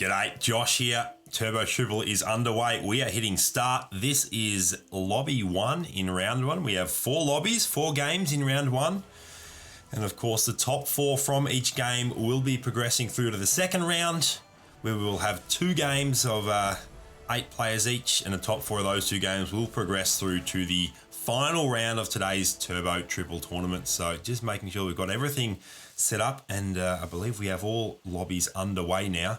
G'day, Josh here. Turbo Triple is underway. We are hitting start. This is lobby 1 in round 1. We have 4 lobbies, 4 games in round 1. And of course, the top 4 from each game will be progressing through to the second round, where we will have 2 games of 8 players each, and the top 4 of those 2 games will progress through to the final round of today's Turbo Triple tournament. So just making sure we've got everything set up, and I believe we have all lobbies underway now.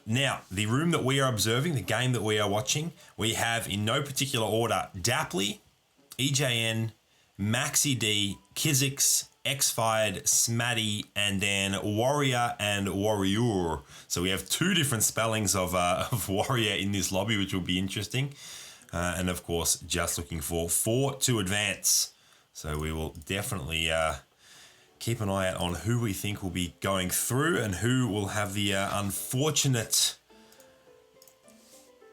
Now, the room that we are observing, the game that we are watching, we have in no particular order Dapley, EJN, Maxi D, Kizix, X-Fired, Smatty, and then Warrior and Warrior. So we have 2 different spellings of Warrior in this lobby, which will be interesting. And of course, just looking for 4 to advance. So we will definitely keep an eye out on who we think will be going through and who will have the unfortunate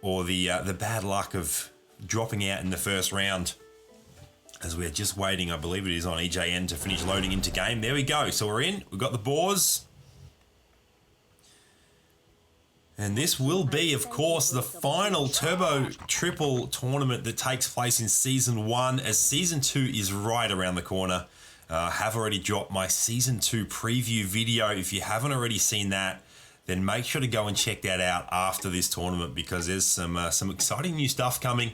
or the bad luck of dropping out in the first round. As we're just waiting, I believe it is on EJN to finish loading into game. There we go. So we're in. We've got the boars. And this will be, of course, the final Turbo Triple tournament that takes place in Season 1, as Season 2 is right around the corner. I have already dropped my Season 2 preview video. If you haven't already seen that, then make sure to go and check that out after this tournament, because there's some exciting new stuff coming.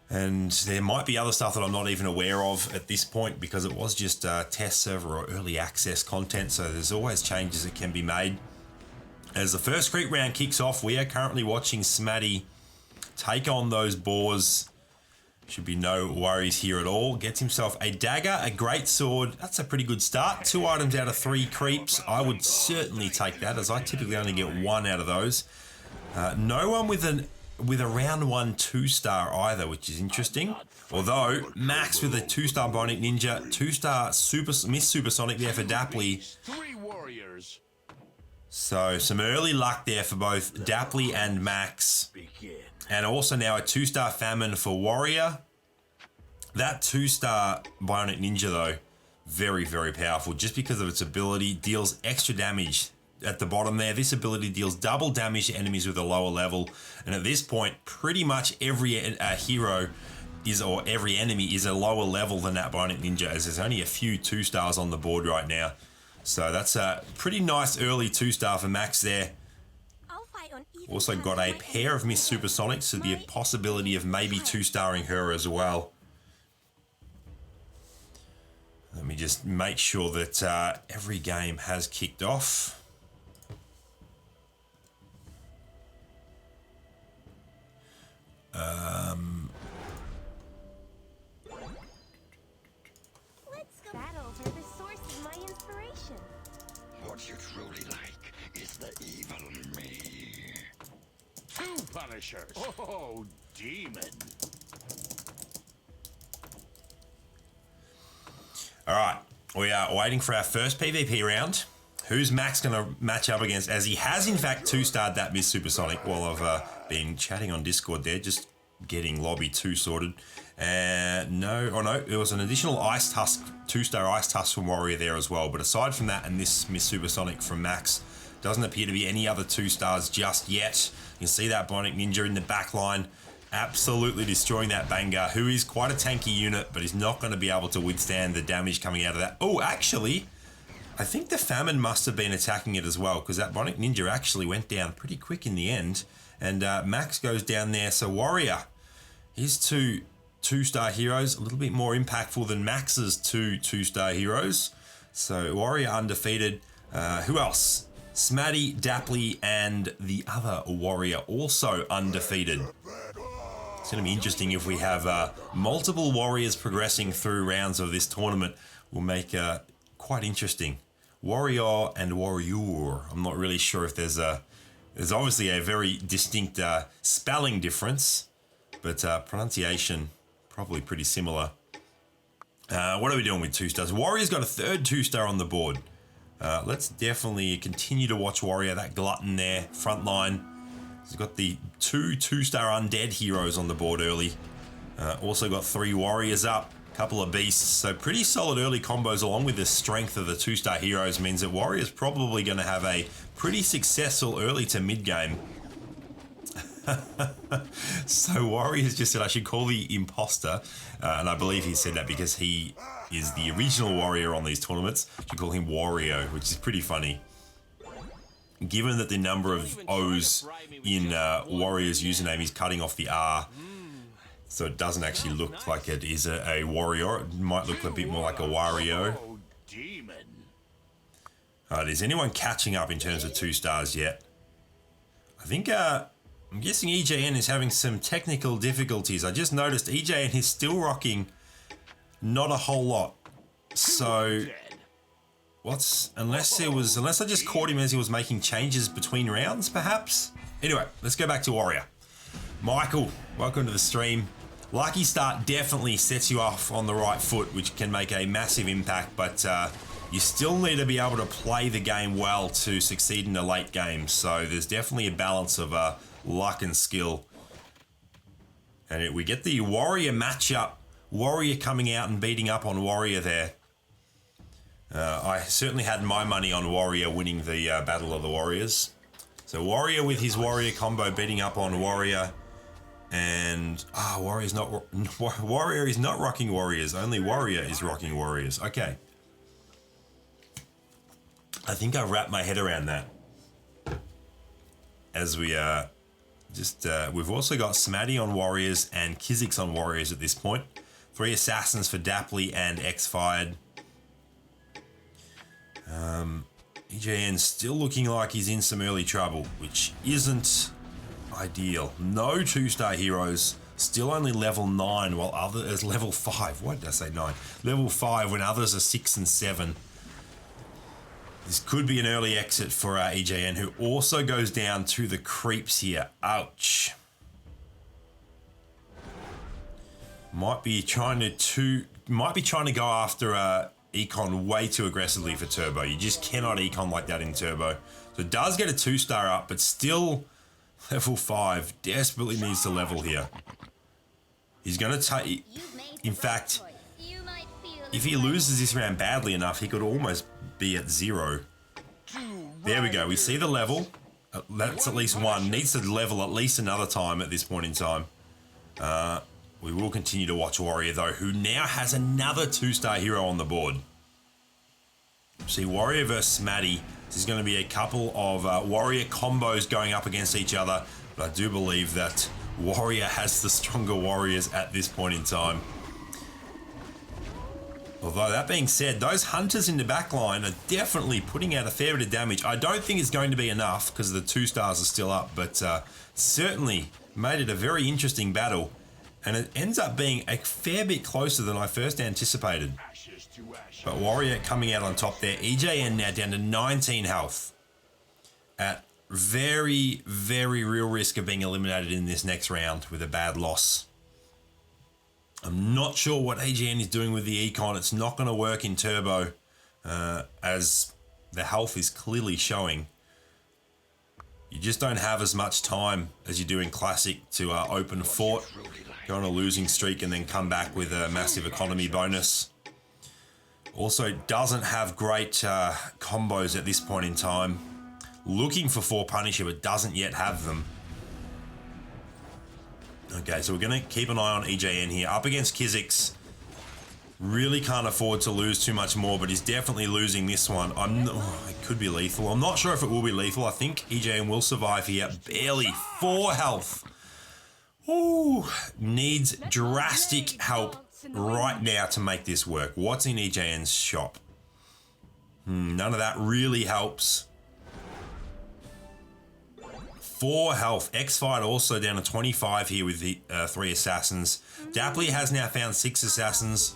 And there might be other stuff that I'm not even aware of at this point, because it was just test server or early access content. So there's always changes that can be made. As the first Creep round kicks off, we are currently watching Smatty take on those boars. Should be no worries here at all. Gets himself a dagger, a great sword. That's a pretty good start. 2 items out of 3 creeps. I would certainly take that, as I typically only get 1 out of those. No one with a round 1 2-star either, which is interesting. Although Max with a 2-star Bionic Ninja, 2-star Miss Supersonic there for Dapley. 3 warriors. So some early luck there for both Dapley and Max. And also now a 2-star Famine for Warrior. That 2-star Bionic Ninja though, very, very powerful, just because of its ability. Deals extra damage at the bottom there. This ability deals double damage to enemies with a lower level. And at this point, pretty much every hero is, or every enemy is, a lower level than that Bionic Ninja, as there's only a few 2-stars on the board right now. So that's a pretty nice early 2-star for Max there. Also got a pair of Miss Supersonics, so the possibility of maybe 2-starring her as well. Let me just make sure that every game has kicked off. Battles are the source of my inspiration. What you truly like is the evil me. 2 punishers. Oh, demon. All right, we are waiting for our first PvP round. Who's Max going to match up against? As he has, in fact, 2-starred that Miss Supersonic while I've been chatting on Discord there, just getting lobby 2 sorted. No, it was an additional Ice Tusk, 2-star Ice Tusk from Warrior there as well. But aside from that and this Miss Supersonic from Max, doesn't appear to be any other 2-stars just yet. You can see that Bionic Ninja in the back line, absolutely destroying that Banger, who is quite a tanky unit, but is not going to be able to withstand the damage coming out of that. Oh, actually, I think the Famine must have been attacking it as well, because that Bionic Ninja actually went down pretty quick in the end. And Max goes down there. So Warrior, his 2-star heroes, a little bit more impactful than Max's 2-star heroes. So Warrior undefeated. Who else? Smatty, Dapley, and the other Warrior also undefeated. It's going to be interesting if we have multiple Warriors progressing through rounds of this tournament. Will make quite interesting. Warrior and Warrior. I'm not really sure if there's obviously a very distinct spelling difference, but pronunciation probably pretty similar. What are we doing with 2-stars? Warrior's got a 3rd 2-star on the board. Let's definitely continue to watch Warrior, that glutton there, front line. He's got the 2 2-star undead heroes on the board early. Also got 3 warriors up. Couple of beasts. So pretty solid early combos along with the strength of the 2-star heroes means that Warrior's probably going to have a pretty successful early to mid game. So Warrior's just said I should call the imposter, and I believe he said that because he is the original Warrior on these tournaments. I should call him Wario, which is pretty funny. Given that the number of O's in Warrior's username is cutting off the R, so it doesn't actually look like it is a Warrior. It might look a bit more like a Wario. Oh, demon. Is anyone catching up in terms of 2 stars yet? I think I'm guessing EJN is having some technical difficulties. I just noticed EJN is still rocking not a whole lot. So unless I just caught him as he was making changes between rounds, perhaps? Anyway, let's go back to Warrior. Michael, welcome to the stream. Lucky start definitely sets you off on the right foot, which can make a massive impact, but you still need to be able to play the game well to succeed in the late game. So there's definitely a balance of luck and skill. And we get the Warrior matchup. Warrior coming out and beating up on Warrior there. I certainly had my money on Warrior winning the Battle of the Warriors. So Warrior with his Warrior combo beating up on Warrior. And Warrior is not rocking Warriors. Only Warrior is rocking Warriors. Okay. I think I wrapped my head around that. As we we've also got Smatty on Warriors and Kizix on Warriors at this point. 3 assassins for Dapley and X-Fired. EJN still looking like he's in some early trouble, which isn't ideal. No 2-star heroes. Still only level 9 while others level 5. Why did I say 9? Level 5 when others are 6 and 7. This could be an early exit for EJN, who also goes down to the creeps here. Ouch. Might be trying to go after Econ way too aggressively for Turbo. You just cannot Econ like that in Turbo. So it does get a 2-star up, but still level 5. Desperately needs to level here. He's going to take... In fact, if he loses this round badly enough, he could almost be at 0. There we go. We see the level. That's at least 1. Needs to level at least another time at this point in time. We will continue to watch Warrior, though, who now has another 2-star hero on the board. See, Warrior versus Smatty. This is going to be a couple of Warrior combos going up against each other. But I do believe that Warrior has the stronger Warriors at this point in time. Although, that being said, those Hunters in the back line are definitely putting out a fair bit of damage. I don't think it's going to be enough because the 2 stars are still up, but certainly made it a very interesting battle. And it ends up being a fair bit closer than I first anticipated. But Warrior coming out on top there. EJN now down to 19 health. At very, very real risk of being eliminated in this next round with a bad loss. I'm not sure what EJN is doing with the Econ. It's not going to work in Turbo, as the health is clearly showing. You just don't have as much time as you do in Classic to open Fort, go on a losing streak, and then come back with a massive economy bonus. Also doesn't have great combos at this point in time. Looking for 4 Punisher, but doesn't yet have them. Okay, so we're going to keep an eye on EJN here. Up against Kizix. Really can't afford to lose too much more, but he's definitely losing this one. It could be lethal. I'm not sure if it will be lethal. I think EJN will survive here. Barely 4 health. Ooh, needs drastic help right now to make this work. What's in EJN's shop? None of that really helps. 4 health. X-Fight also down to 25 here with the 3 assassins. Dapley has now found 6 assassins.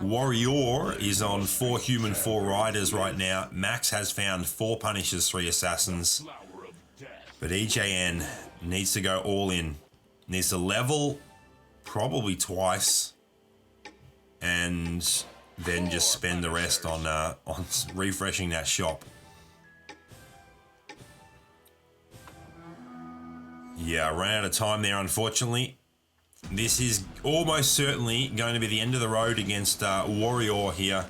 Warrior is on 4 human, 4 riders right now. Max has found 4 punishers, 3 assassins. But EJN needs to go all in. Needs to level probably twice. And then just spend the rest on refreshing that shop. Yeah, I ran out of time there, unfortunately. This is almost certainly going to be the end of the road against Warrior here.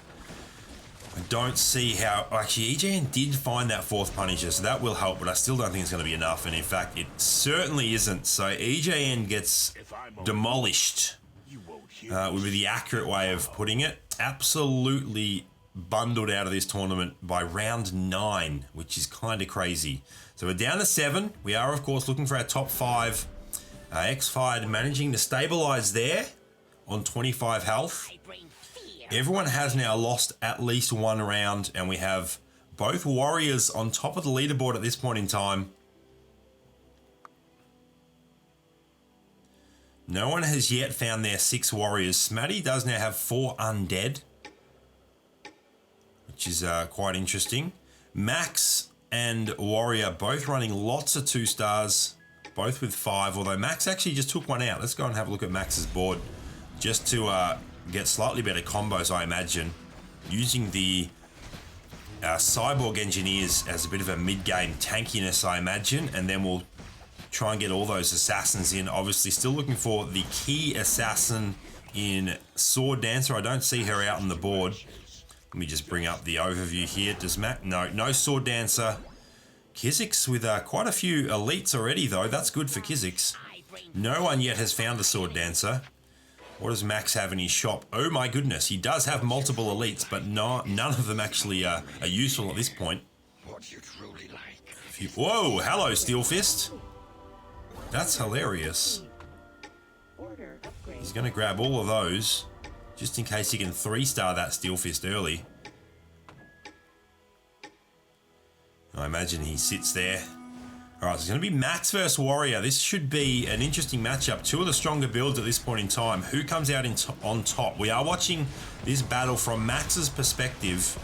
I don't see how... Actually, EJN did find that fourth Punisher, so that will help, but I still don't think it's going to be enough. And in fact, it certainly isn't. So EJN gets demolished, would be the accurate way of putting it. Absolutely bundled out of this tournament by round 9, which is kind of crazy. So we're down to 7. We are, of course, looking for our top 5. X-Fired managing to stabilize there on 25 health. Everyone has now lost at least one round, and we have both Warriors on top of the leaderboard at this point in time. No one has yet found their 6 Warriors. Smatty does now have 4 undead, which is quite interesting. Max and Warrior both running lots of 2 stars, both with 5, although Max actually just took one out. Let's go and have a look at Max's board just to get slightly better combos, I imagine, using the Cyborg Engineers as a bit of a mid-game tankiness, I imagine, and then we'll try and get all those assassins in. Obviously, still looking for the key assassin in Sword Dancer. I don't see her out on the board. Let me just bring up the overview here. Does Mac? No Sword Dancer. Kizix with quite a few elites already, though. That's good for Kizix. No one yet has found a Sword Dancer. What does Max have in his shop? Oh my goodness, he does have multiple elites, but none of them actually are useful at this point. What you truly like. Whoa, hello, Steel Fist. That's hilarious. He's going to grab all of those, just in case he can 3-star that Steel Fist early. I imagine he sits there. Alright, so it's going to be Max versus Warrior. This should be an interesting matchup. 2 of the stronger builds at this point in time. Who comes out on top? We are watching this battle from Max's perspective.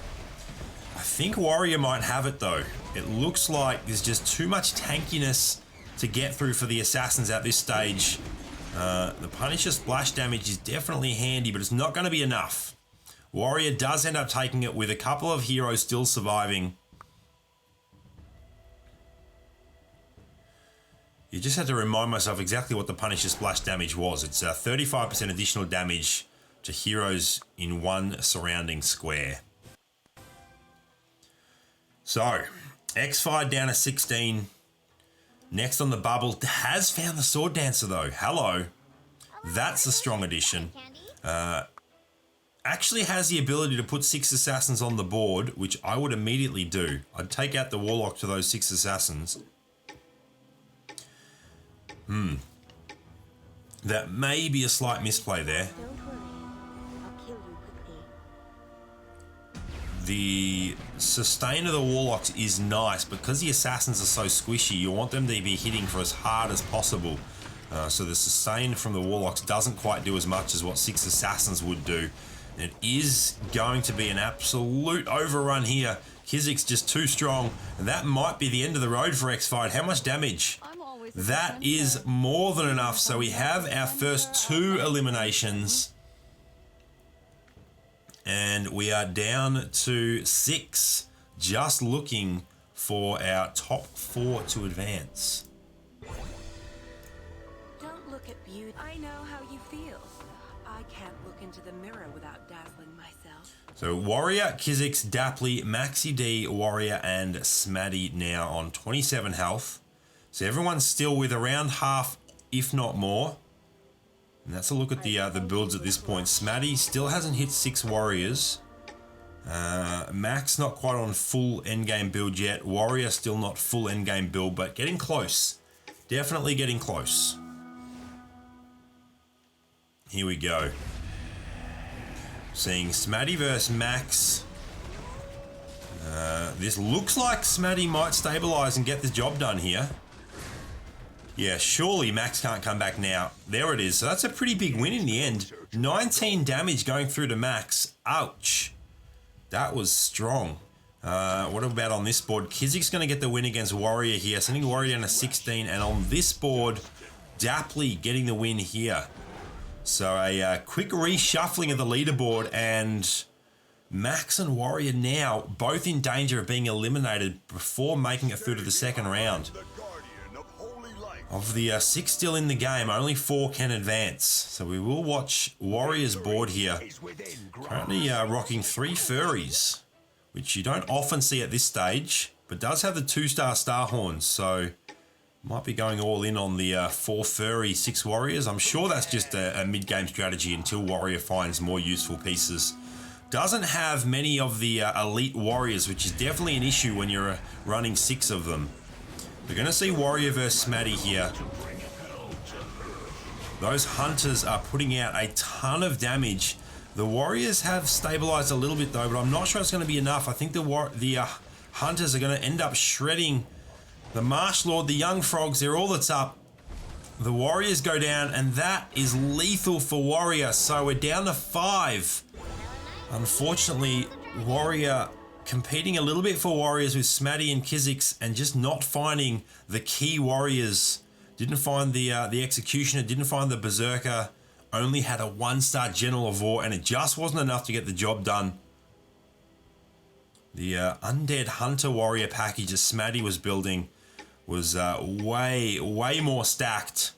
I think Warrior might have it, though. It looks like there's just too much tankiness to get through for the assassins at this stage. The Punisher splash damage is definitely handy, but it's not going to be enough. Warrior does end up taking it with a couple of heroes still surviving. You just had to remind myself exactly what the Punisher splash damage was. It's 35% additional damage to heroes in one surrounding square. So, X-Fired down to 16. Next on the bubble, has found the Sword Dancer though. Hello. That's a strong addition. Actually has the ability to put 6 assassins on the board, which I would immediately do. I'd take out the Warlock to those 6 assassins. That may be a slight misplay there. Don't worry. I'll kill you quickly. The sustain of the Warlocks is nice. Because the assassins are so squishy, you want them to be hitting for as hard as possible. So the sustain from the Warlocks doesn't quite do as much as what 6 assassins would do. And it is going to be an absolute overrun here. Kizik's just too strong. And that might be the end of the road for X-Fired. How much damage? That is more than enough. So we have our first 2 eliminations. And we are down to 6. Just looking for our top 4 to advance. Don't look at beauty. I know how you feel. I can't look into the mirror without dazzling myself. So Warrior, Kizix, Dapley, Maxi D, Warrior, and Smatty now on 27 health. So everyone's still with around half, if not more. And that's a look at the builds at this point. Smatty still hasn't hit 6 Warriors. Max not quite on full endgame build yet. Warrior still not full endgame build, but getting close. Definitely getting close. Here we go. Seeing Smatty versus Max. This looks like Smatty might stabilize and get the job done here. Yeah, surely Max can't come back now. There it is. So that's a pretty big win in the end. 19 damage going through to Max. Ouch. That was strong. What about on this board? Kizik's going to get the win against Warrior here. Sending Warrior down to 16. And on this board, Dapley getting the win here. So a quick reshuffling of the leaderboard. And Max and Warrior now both in danger of being eliminated before making it through to the second round. Of the 6 still in the game, only 4 can advance. So we will watch Warriors board here. Currently rocking 3 furries, which you don't often see at this stage, but does have the 2-star star horns. So might be going all in on the 4 furry 6 warriors. I'm sure that's just a mid-game strategy until Warrior finds more useful pieces. Doesn't have many of the elite warriors, which is definitely an issue when you're running 6 of them. We're going to see Warrior versus Smatty here. Those hunters are putting out a ton of damage. The warriors have stabilized a little bit though, but I'm not sure it's going to be enough. I think the hunters are going to end up shredding the Marsh Lord, the young frogs. They're all that's up. The warriors go down, and that is lethal for Warrior. So we're down to 5. Unfortunately, Warrior competing a little bit for warriors with Smatty and Kizix, and just not finding the key warriors. Didn't find the Executioner, didn't find the Berserker, only had a 1-star General of War, and it just wasn't enough to get the job done. The Undead Hunter Warrior package that Smatty was building was way more stacked,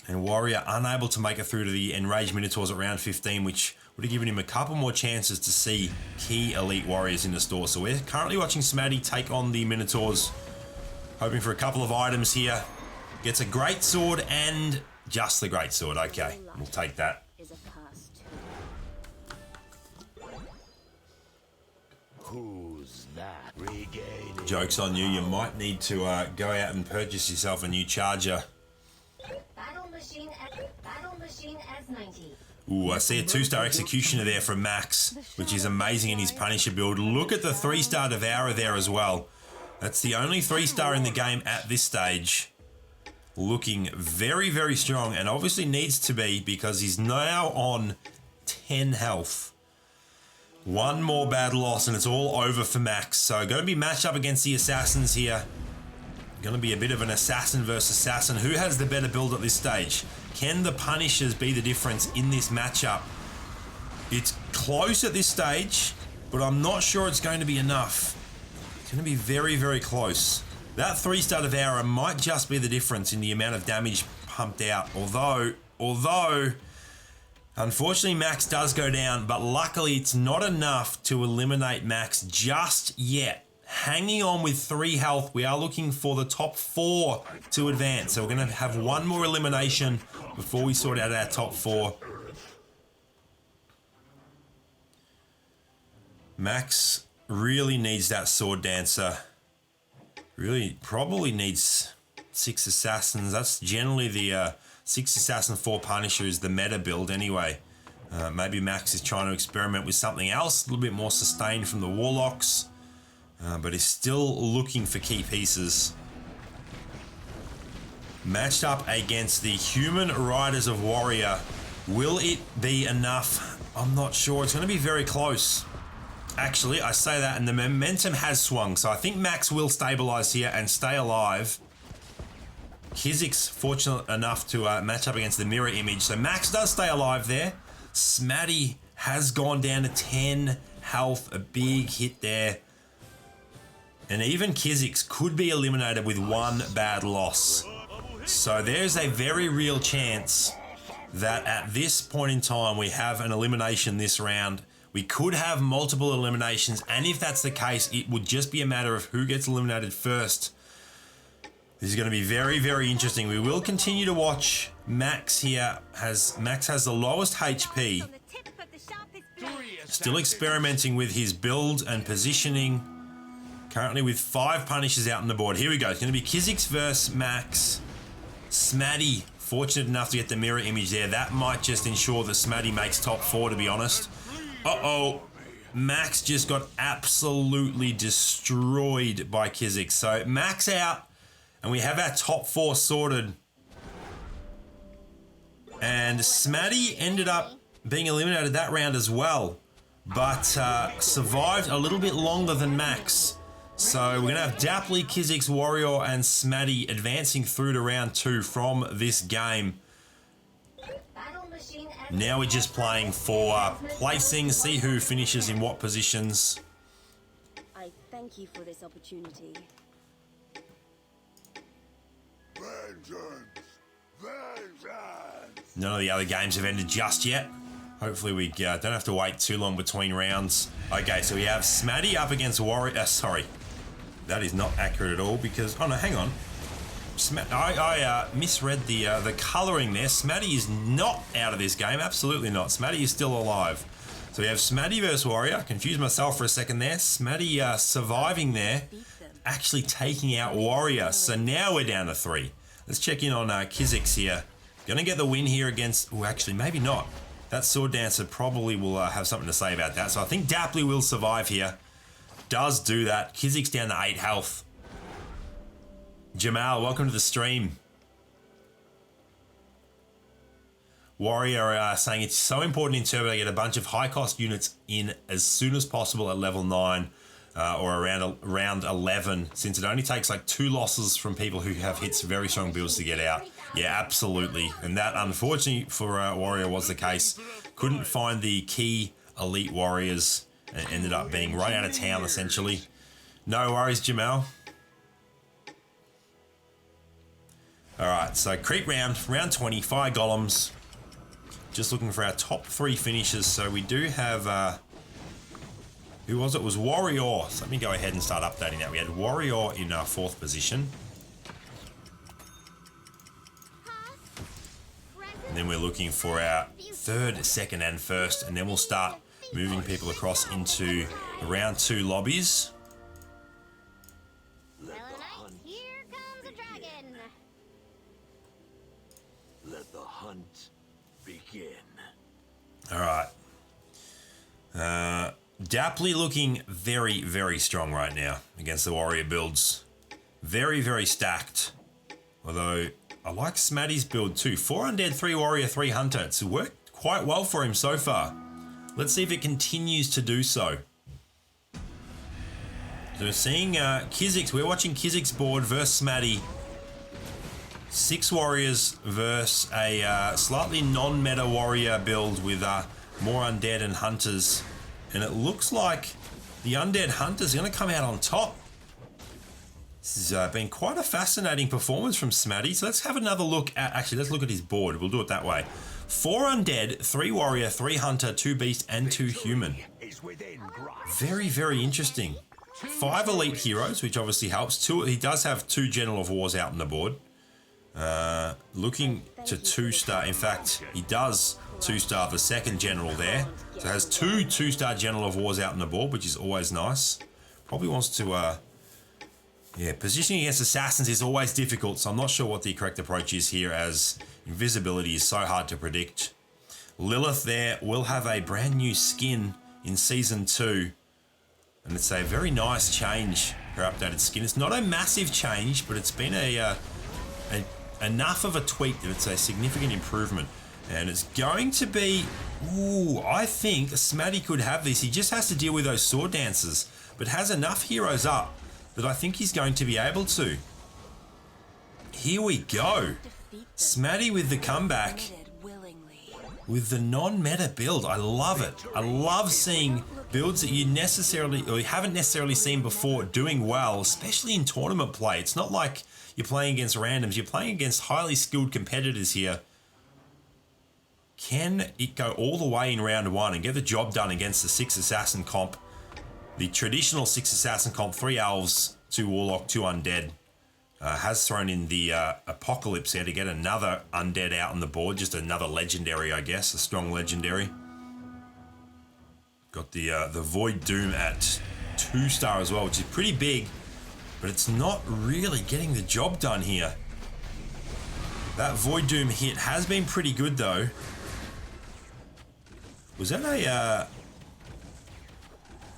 and Warrior unable to make it through to the Enraged Minotaurs at round 15, which would have given him a couple more chances to see key elite warriors in the store. So we're currently watching Smatty take on the Minotaurs, hoping for a couple of items here. Gets a great sword and just the great sword. Okay, we'll take that. Who's that? Regaining. Joke's on you. You might need to go out and purchase yourself a new charger. Battle machine S90. Ooh, I see a 2-star Executioner there from Max, which is amazing in his Punisher build. Look at the 3-star Devourer there as well. That's the only 3-star in the game at this stage. Looking very strong, and obviously needs to be, because he's now on 10 health. One more bad loss and it's all over for Max. So going to be matched up against the Assassins here. Going to be a bit of an assassin versus assassin. Who has the better build at this stage? Can the Punishers be the difference in this matchup? It's close at this stage, but I'm not sure it's going to be enough. It's going to be very close. That 3-star Devourer might just be the difference in the amount of damage pumped out. Although, unfortunately, Max does go down, but luckily it's not enough to eliminate Max just yet. Hanging on with 3 health, we are looking for the top 4 to advance. So we're going to have one more elimination before we sort out our top 4. Max really needs that Sword Dancer. Really probably needs 6 Assassins. That's generally the 6 Assassin, 4 Punisher is the meta build anyway. Maybe Max is trying to experiment with something else, a little bit more sustained from the Warlocks. But is still looking for key pieces. Matched up against the Human Riders of Warrior. Will it be enough? I'm not sure. It's going to be very close. Actually, I say that and the momentum has swung. So I think Max will stabilize here and stay alive. Kizix fortunate enough to match up against the mirror image. So Max does stay alive there. Smatty has gone down to 10 health. A big hit there. And even Kizix could be eliminated with 1 bad loss. So there's a very real chance that at this point in time we have an elimination this round. We could have multiple eliminations, and if that's the case, it would just be a matter of who gets eliminated first. This is going to be very interesting. We will continue to watch Max here. Max has the lowest HP. Still experimenting with his build and positioning. Currently with 5 Punishers out on the board. Here we go. It's going to be Kizix versus Max. Smatty, fortunate enough to get the mirror image there. That might just ensure that Smatty makes top 4, to be honest. Uh-oh. Max just got absolutely destroyed by Kizix. So Max out, and we have our top 4 sorted. And Smatty ended up being eliminated that round as well, but survived a little bit longer than Max. So we're going to have Dapley, Kizix, Warrior, and Smatty advancing through to round 2 from this game. Now we're just playing for placing, see who finishes in what positions. I thank you for this opportunity. None of the other games have ended just yet. Hopefully we don't have to wait too long between rounds. Okay, so we have Smaddy up against Warrior. Sorry, that is not accurate at all because... Oh, no, hang on. I misread the colouring there. Smaddy is not out of this game. Absolutely not. Smaddy is still alive. So we have Smaddy versus Warrior. Confused myself for a second there. Smaddy surviving there. Actually taking out Warrior. So now we're down to 3. Let's check in on Kizix here. Gonna get the win here against... Oh, actually, maybe not. That Sword Dancer probably will have something to say about that. So I think Dapley will survive here. Does do that. Kizix down to 8 health. Jamal, welcome to the stream. Warrior saying it's so important in Turbo to get a bunch of high-cost units in as soon as possible at level 9 or around round 11, since it only takes like 2 losses from people who have hit some very strong builds to get out. Yeah, absolutely. And that, unfortunately for Warrior, was the case. Couldn't find the key elite warriors and ended up being run out of town, essentially. No worries, Jamal. All right, so creep round 20, 5 golems. Just looking for our top 3 finishers. So we do have, who was it? It was Warrior. So let me go ahead and start updating that. We had Warrior in our 4th position. And then we're looking for our 3rd, 2nd, and 1st. And then we'll start moving people across into the round 2 lobbies. All right. Dapley looking very, very strong right now against the Warrior builds. Very, very stacked. Although I like Smaddy's build too. 4 Undead, 3 Warrior, 3 Hunter. It's worked quite well for him so far. Let's see if it continues to do so. So we're seeing Kizix. We're watching Kizix board versus Smaddy. 6 warriors versus a slightly non-meta warrior build with more undead and hunters. And it looks like the undead hunter's going to come out on top. This has been quite a fascinating performance from Smaddy. So let's have another look at... Actually, let's look at his board. We'll do it that way. 4 undead, 3 warrior, 3 hunter, 2 beast, and 2 human. Very, very interesting. 5 elite heroes, which obviously helps. He does have 2 General of Wars out on the board. Looking to 2-star. In fact, he does 2-star the 2nd general there. So has 2 2-star General of Wars out on the board, which is always nice. Probably wants to... yeah, positioning against assassins is always difficult, so I'm not sure what the correct approach is here, as invisibility is so hard to predict. Lilith there will have a brand new skin in Season 2. And it's a very nice change, her updated skin. It's not a massive change, but it's been enough of a tweak that it's a significant improvement. And it's going to be... Ooh, I think Smaddy could have this. He just has to deal with those sword dancers, but has enough heroes up that I think he's going to be able to. Here we go. Smaddy with the comeback. With the non-meta build. I love it. I love seeing builds that you haven't necessarily seen before doing well, especially in tournament play. It's not like you're playing against randoms. You're playing against highly skilled competitors here. Can it go all the way in round 1 and get the job done against the 6 assassin comp? The traditional 6 assassin comp, 3 elves, 2 warlock, 2 undead. Has thrown in the apocalypse here to get another undead out on the board. Just another legendary, I guess. A strong legendary. Got the Void Doom at 2-star as well, which is pretty big. But it's not really getting the job done here. That Void Doom hit has been pretty good though. Was that a...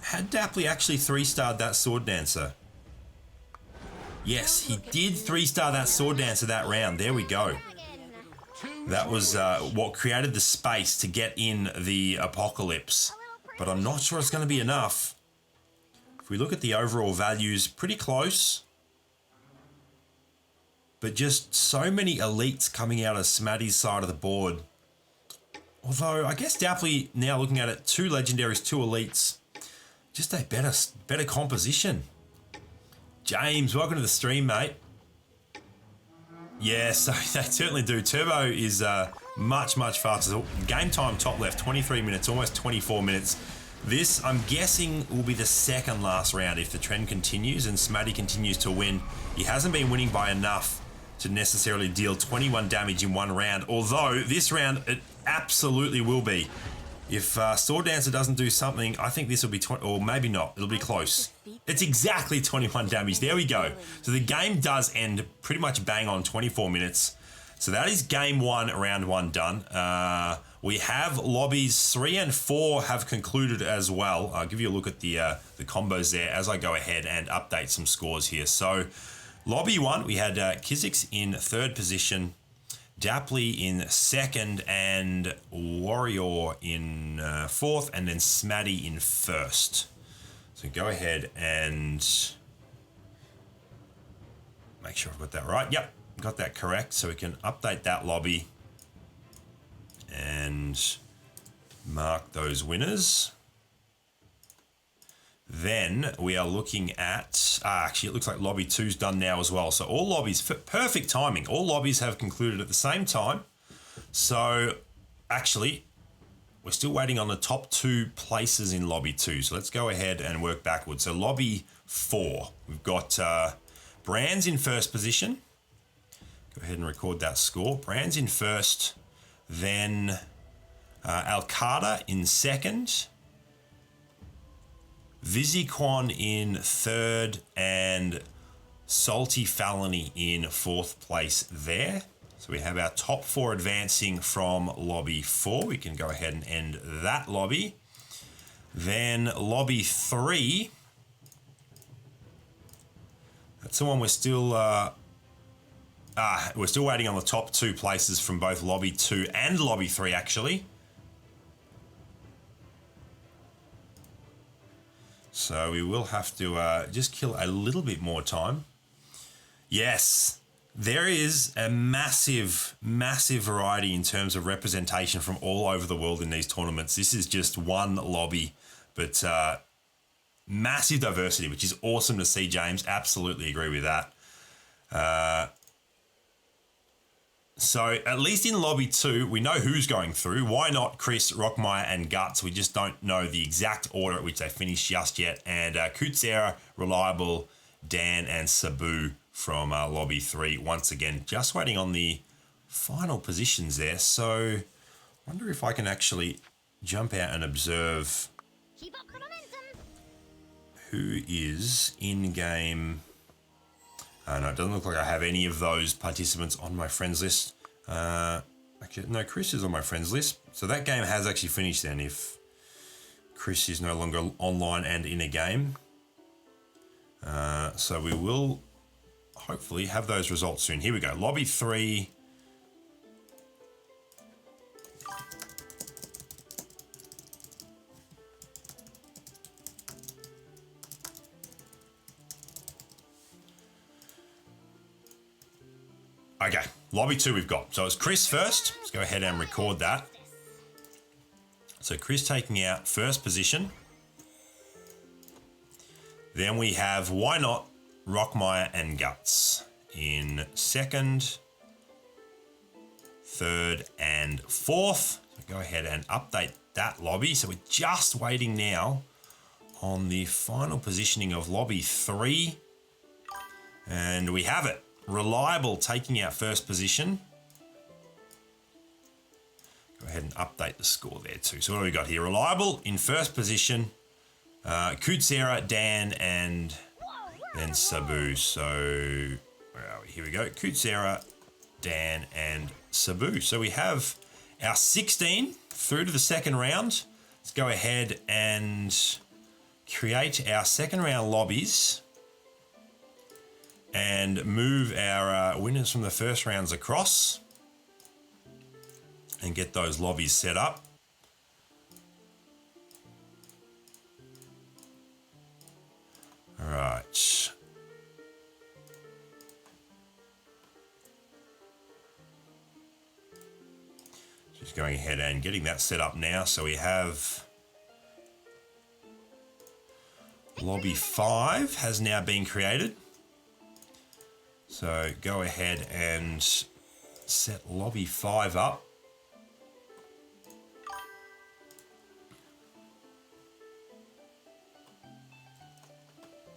Had Dapley actually 3-starred that Sword Dancer? Yes, he did 3-star that Sword Dancer that round. There we go. That was what created the space to get in the Apocalypse. But I'm not sure it's going to be enough. If we look at the overall values, pretty close. But just so many elites coming out of Smaddy's side of the board. Although, I guess Dapley, now looking at it, 2 legendaries, 2 elites. Just a better composition. James, welcome to the stream, mate. Yeah, so they certainly do. Turbo is much faster. So game time top left, 23 minutes, almost 24 minutes. This, I'm guessing, will be the second last round if the trend continues and Smatty continues to win. He hasn't been winning by enough to necessarily deal 21 damage in one round, although this round it absolutely will be. If Sword Dancer doesn't do something, I think this will be 20, or maybe not. It'll be close. It's exactly 21 damage. There we go. So the game does end pretty much bang on 24 minutes. So that is game one, round one done. We have lobbies 3 and 4 have concluded as well. I'll give you a look at the combos there as I go ahead and update some scores here. So lobby 1, we had Kizix in 3rd position, Dapley in 2nd, and Warrior in 4th, and then Smatty in 1st. So go ahead and make sure I've got that right. Yep, got that correct. So we can update that lobby and mark those winners. Then we are looking at, actually it looks like lobby 2's done now as well. So all lobbies, perfect timing. All lobbies have concluded at the same time. So actually, we're still waiting on the top 2 places in lobby 2. So let's go ahead and work backwards. So lobby 4, we've got Brands in 1st position. Go ahead and record that score. Brands in 1st, then Alcada in 2nd. Visiquon in 3rd, and Salty Felony in 4th place there. So we have our top 4 advancing from lobby 4. We can go ahead and end that lobby. Then lobby 3. That's the one we're still waiting on the top 2 places from both lobby 2 and lobby 3 actually. So we will have to just kill a little bit more time. Yes, there is a massive variety in terms of representation from all over the world in these tournaments. This is just one lobby, but massive diversity, which is awesome to see, James. Absolutely agree with that. So at least in lobby 2, we know who's going through. Why not Chris, Rockmeyer, and Guts? We just don't know the exact order at which they finished just yet. And Kutsera, Reliable, Dan, and Sabu from lobby 3. Once again, just waiting on the final positions there. So I wonder if I can actually jump out and observe who is in game. No, it doesn't look like I have any of those participants on my friends list. Actually, no, Chris is on my friends list. So that game has actually finished then if Chris is no longer online and in a game. So we will hopefully have those results soon. Here we go. Lobby 3. Okay, lobby 2 we've got. So it's Chris first. Let's go ahead and record that. So Chris taking out 1st position. Then we have Why Not, Rockmeyer, and Guts in 2nd, 3rd, and 4th. So go ahead and update that lobby. So we're just waiting now on the final positioning of lobby 3. And we have it. Reliable taking out 1st position. Go ahead and update the score there too. So what do we got here? Reliable in 1st position. Kutsera, Dan, and then Sabu. So where are we? Here we go. Kutsera, Dan, and Sabu. So we have our 16 through to the 2nd round. Let's go ahead and create our 2nd round lobbies and move our winners from the 1st rounds across and get those lobbies set up. All right. Just going ahead and getting that set up now. So we have lobby 5 has now been created. So go ahead and set lobby 5 up.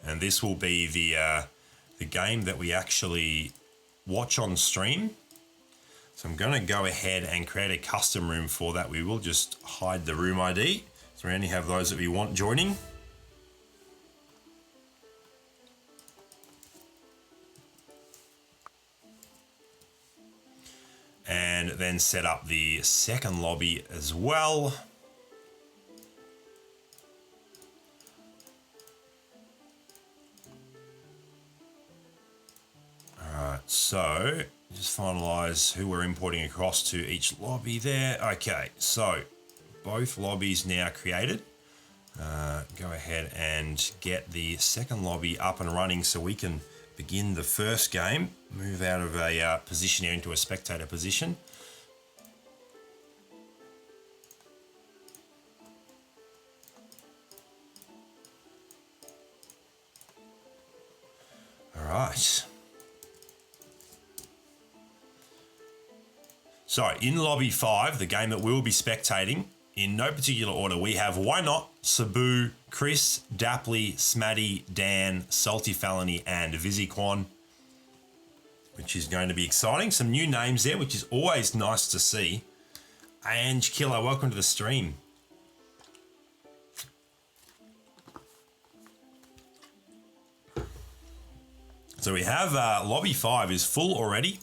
And this will be the game that we actually watch on stream. So I'm going to go ahead and create a custom room for that. We will just hide the room ID. So we only have those that we want joining. And then set up the second lobby as well. Alright, so just finalize who we're importing across to each lobby there. Okay, so both lobbies now created. Go ahead and get the second lobby up and running so we can begin the first game. Move out of a position here into a spectator position. All right. So in lobby 5, the game that we'll be spectating, in no particular order, we have Why Not, Sabu, Chris, Dapley, Smaddy, Dan, Salty Felony, and Visiquan, which is going to be exciting. Some new names there, which is always nice to see. Ange Killer, welcome to the stream. So we have lobby 5 is full already.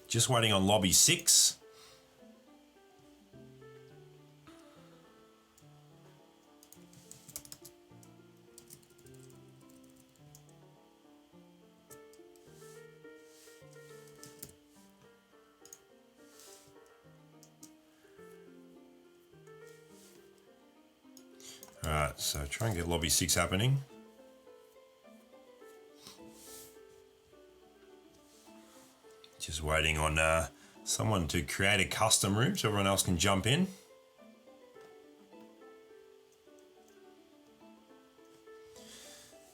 Just waiting on lobby 6. All right, so try and get lobby 6 happening. Just waiting on someone to create a custom room so everyone else can jump in.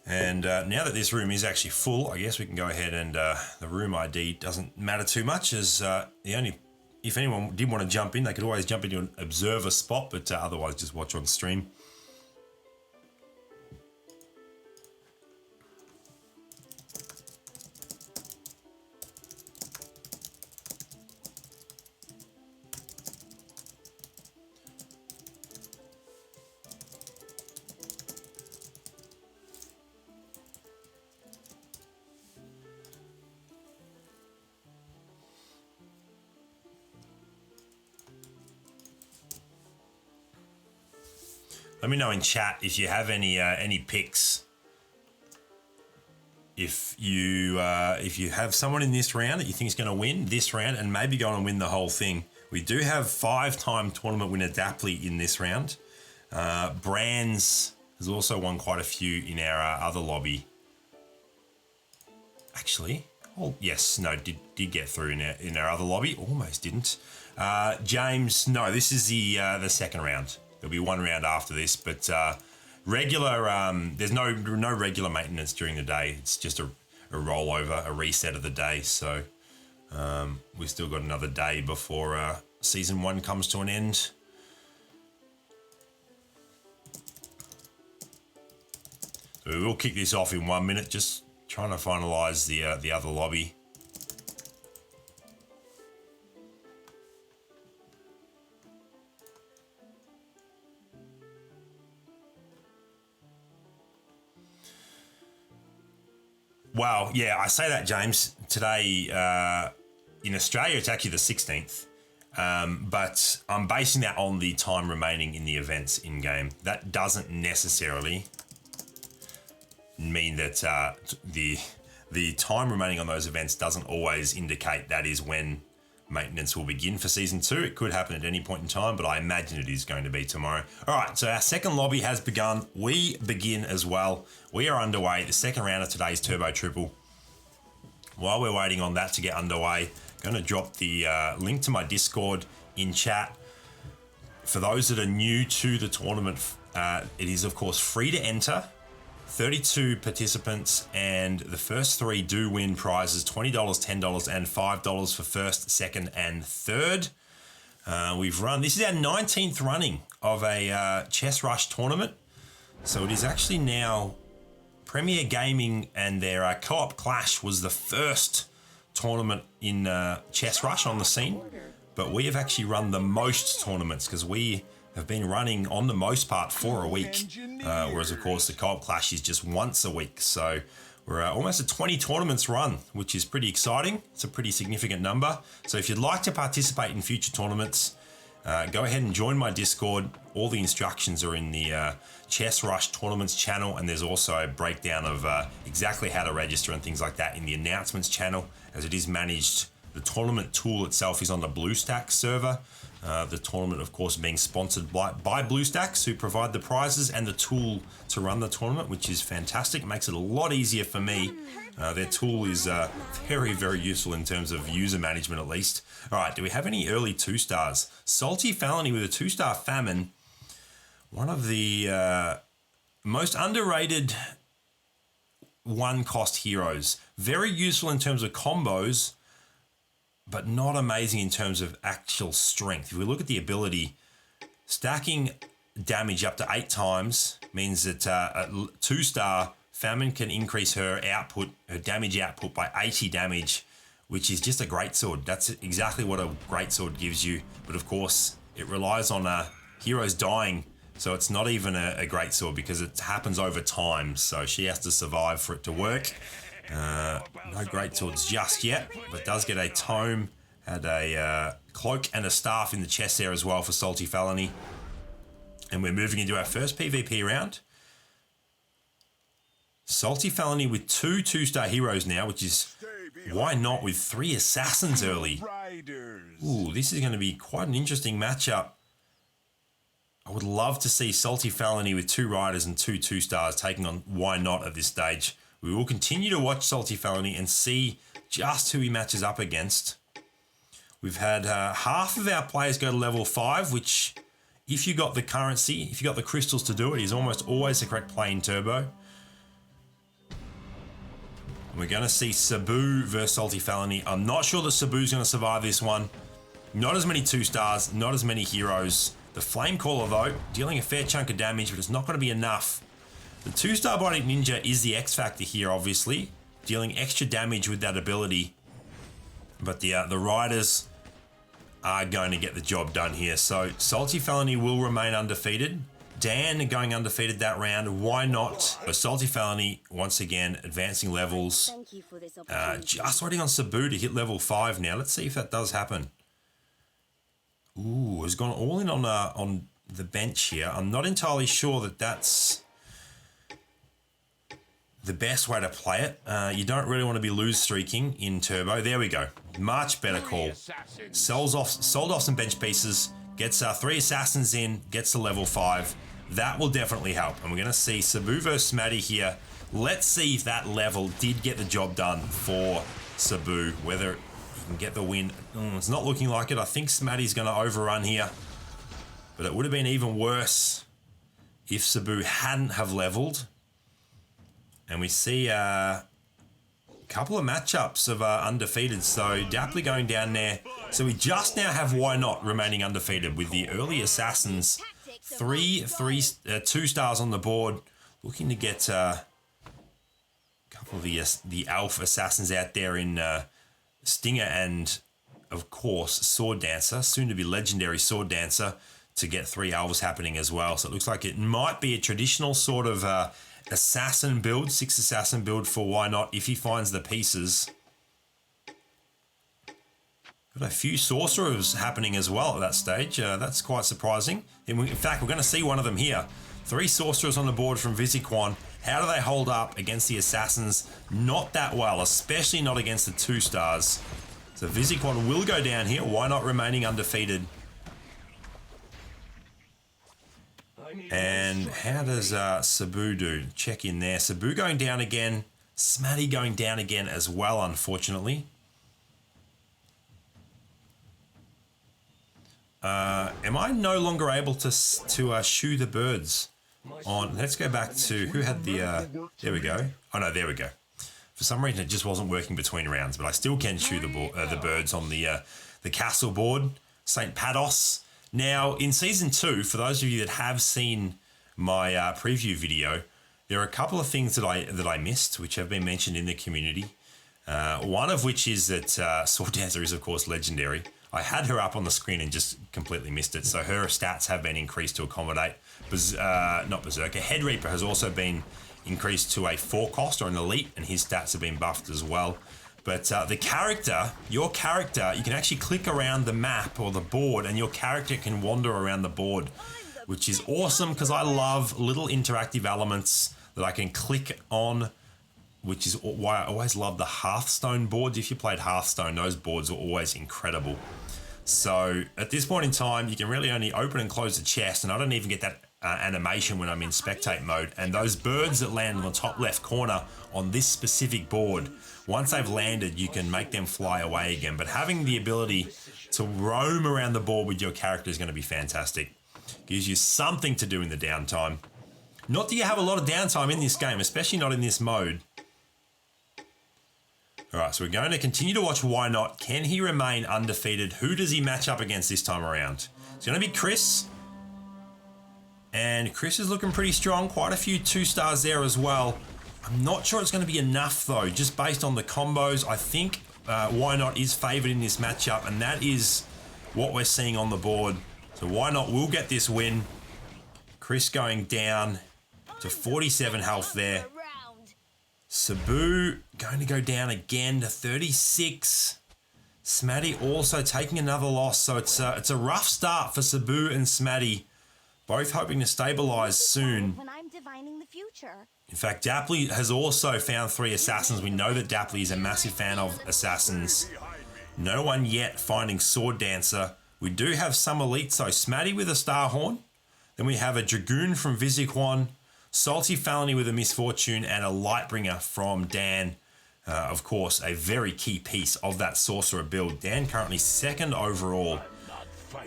And now that this room is actually full, I guess we can go ahead and the room ID doesn't matter too much, as if anyone did want to jump in, they could always jump into an observer spot, but otherwise just watch on stream. Let me know in chat if you have any picks. If you have someone in this round that you think is going to win this round and maybe go on and win the whole thing. We do have 5-time tournament winner Dapley in this round. Brands has also won quite a few in our other lobby. Actually, oh yes, no, did get through in our other lobby. Almost didn't. James, no, this is the second round. There'll be one round after this, but regular. There's no regular maintenance during the day. It's just a rollover, a reset of the day. So we've still got another day before season 1 comes to an end. So we will kick this off in 1 minute. Just trying to finalise the other lobby. Wow, yeah, I say that, James. Today in Australia, it's actually the 16th, but I'm basing that on the time remaining in the events in-game. That doesn't necessarily mean that the time remaining on those events doesn't always indicate that is when maintenance will begin for Season 2. It could happen at any point in time, but I imagine it is going to be tomorrow. All right, so our second lobby has begun. We begin as well. We are underway. The second round of today's Turbo Triple. While we're waiting on that to get underway, I'm going to drop the link to my Discord in chat. For those that are new to the tournament, it is, of course, free to enter. 32 participants, and the first 3 do win prizes: $20, $10, and $5 for first, second, and third. We've run, this is our 19th running of a Chess Rush tournament. So it is actually now Premier Gaming, and their co-op clash was the first tournament in Chess Rush on the scene. But we have actually run the most tournaments because we have been running on the most part for a week. Whereas of course the co-op clash is just once a week. So we're almost at 20 tournaments run, which is pretty exciting. It's a pretty significant number. So if you'd like to participate in future tournaments, go ahead and join my Discord. All the instructions are in the Chess Rush Tournaments channel, and there's also a breakdown of exactly how to register and things like that in the announcements channel, as it is managed. The tournament tool itself is on the BlueStacks server. The tournament, of course, being sponsored by BlueStacks, who provide the prizes and the tool to run the tournament, which is fantastic. It makes it a lot easier for me. Their tool is very, very useful in terms of user management, at least. All right, do we have any early 2-stars? Salty Felony with a 2-star Famine. One of the most underrated one-cost heroes. Very useful in terms of combos, but not amazing in terms of actual strength. If we look at the ability, stacking damage up to 8 times means that a 2-star Famine can increase her output, her damage output by 80 damage, which is just a greatsword. That's exactly what a greatsword gives you. But of course, it relies on heroes dying, so it's not even a greatsword because it happens over time. So she has to survive for it to work. No greatswords just yet, but does get a tome, had a cloak and a staff in the chest there as well for Salty Felony. And we're moving into our first PvP round. Salty Felony with 2 2-star heroes now, which is why not with 3 assassins early. Ooh, this is going to be quite an interesting matchup. I would love to see Salty Felony with 2 riders and 2 2-stars taking on why not at this stage. We will continue to watch Salty Felony and see just who he matches up against. We've had half of our players go to level 5, which, if you got the currency, if you got the crystals to do it, is almost always the correct play in Turbo. And we're going to see Sabu versus Salty Felony. I'm not sure that Sabu's going to survive this one. Not as many 2-stars, not as many heroes. The Flamecaller, though, dealing a fair chunk of damage, but it's not going to be enough. The 2-star Bionic Ninja is the X factor here, obviously, dealing extra damage with that ability. But the riders are going to get the job done here. So Salty Felony will remain undefeated. Dan going undefeated that round. Why not? So Salty Felony, once again, advancing levels. Thank you for this opportunity. Just waiting on Sabu to hit level 5 now. Let's see if that does happen. Ooh, has gone all in on the bench here. I'm not entirely sure that that's the best way to play it. You don't really want to be lose streaking in Turbo. There we go. Much better call. Sold off some bench pieces. Gets 3 assassins in. Gets to level 5. That will definitely help. And we're going to see Sabu versus Smatty here. Let's see if that level did get the job done for Sabu. Whether he can get the win. It's not looking like it. I think Smatty's going to overrun here. But it would have been even worse if Sabu hadn't have leveled. And we see a couple of matchups of undefeated. So Dapley going down there. So we just now have Why Not remaining undefeated with the early assassins. 2 stars on the board. Looking to get a couple of the Alpha assassins out there in Stinger and, of course, Sword Dancer. Soon to be Legendary Sword Dancer to get 3 Alphas happening as well. So it looks like it might be a traditional sort of assassin build, 6 assassin build for Why Not if he finds the pieces. Got a few sorcerers happening as well at that stage. That's quite surprising. In fact, we're going to see one of them here. 3 sorcerers on the board from Visiquan. How do they hold up against the assassins? Not that well, especially not against the 2 stars. So Visiquan will go down here. Why Not remaining undefeated? And how does Sabu do? Check in there. Sabu going down again. Smatty going down again as well, unfortunately. Am I no longer able to shoo the birds? on. Let's go back to who had the. There we go. Oh no, there we go. For some reason, it just wasn't working between rounds, but I still can shoot the birds on the castle board, St. Pados. Now, in Season 2, for those of you that have seen my preview video, there are a couple of things that I missed, which have been mentioned in the community. One of which is that Sword Dancer is, of course, legendary. I had her up on the screen and just completely missed it, so her stats have been increased to accommodate. Not Berserker. Head Reaper has also been increased to a 4 cost or an elite, and his stats have been buffed as well. But the character, your character, you can actually click around the map or the board and your character can wander around the board, which is awesome because I love little interactive elements that I can click on, which is why I always love the Hearthstone boards. If you played Hearthstone, those boards are always incredible. So at this point in time, you can really only open and close the chest, and I don't even get that animation when I'm in spectate mode. And those birds that land on the top left corner on this specific board, once they've landed, you can make them fly away again. But having the ability to roam around the board with your character is going to be fantastic. Gives you something to do in the downtime. Not that you have a lot of downtime in this game, especially not in this mode. All right, so we're going to continue to watch Why Not. Can he remain undefeated? Who does he match up against this time around? It's going to be Chris. And Chris is looking pretty strong. Quite a few 2 stars there as well. I'm not sure it's going to be enough, though, just based on the combos. I think Why Not is favoured in this matchup, and that is what we're seeing on the board. So Why Not will get this win. Chris going down to 47 health there. Sabu going to go down again to 36. Smatty also taking another loss. So it's a rough start for Sabu and Smatty, both hoping to stabilise soon. When I'm divining the future. In fact, Dapley has also found 3 assassins. We know that Dapley is a massive fan of assassins. No one yet finding Sword Dancer. We do have some elites though. Smatty with a Star Horn. Then we have a Dragoon from Visiquon. Salty Felony with a Misfortune, and a Lightbringer from Dan. Of course, a very key piece of that Sorcerer build. Dan currently 2nd overall.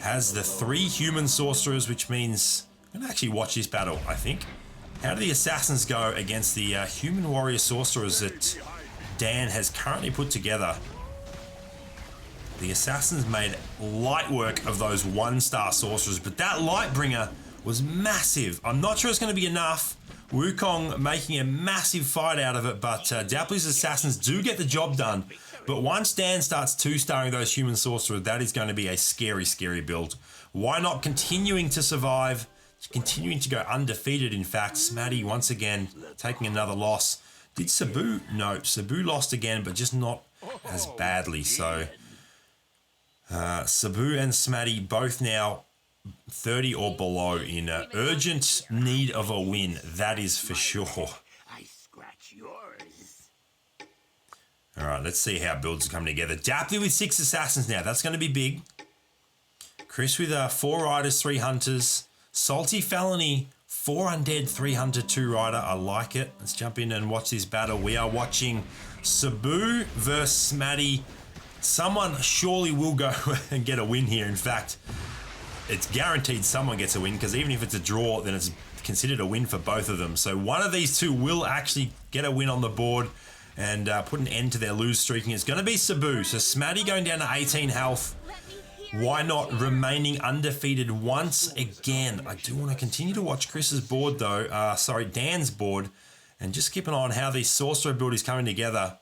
Has the 3 human sorcerers, which means I'm going to actually watch this battle, I think. How do the assassins go against the human warrior sorcerers that Dan has currently put together? The assassins made light work of those 1-star sorcerers, but that Lightbringer was massive. I'm not sure it's going to be enough. Wukong making a massive fight out of it, but Dapley's assassins do get the job done. But once Dan starts 2-starring those human sorcerers, that is going to be a scary, scary build. Why Not continuing to survive, continuing to go undefeated, in fact. Smatty once again taking another loss. Did Sabu? No, Sabu lost again, but just not as badly. So Sabu and Smatty both now 30 or below in urgent need of a win. That is for sure. I scratch yours. All right, let's see how builds are coming together. Dapley with 6 assassins now. That's going to be big. Chris with 4 riders, 3 hunters. Salty Felony, 4 undead, 3 hunter, 2 rider. I like it. Let's jump in and watch this battle. We are watching Sabu versus Smatty. Someone surely will go and get a win here. In fact, it's guaranteed someone gets a win, because even if it's a draw, then it's considered a win for both of them. So one of these two will actually get a win on the board and put an end to their lose streaking. It's going to be Sabu. So Smatty going down to 18 health. Why Not remaining undefeated once again. I do want to continue to watch Chris's board though. Dan's board. And just keep an eye on how the Sorcerer build is coming together.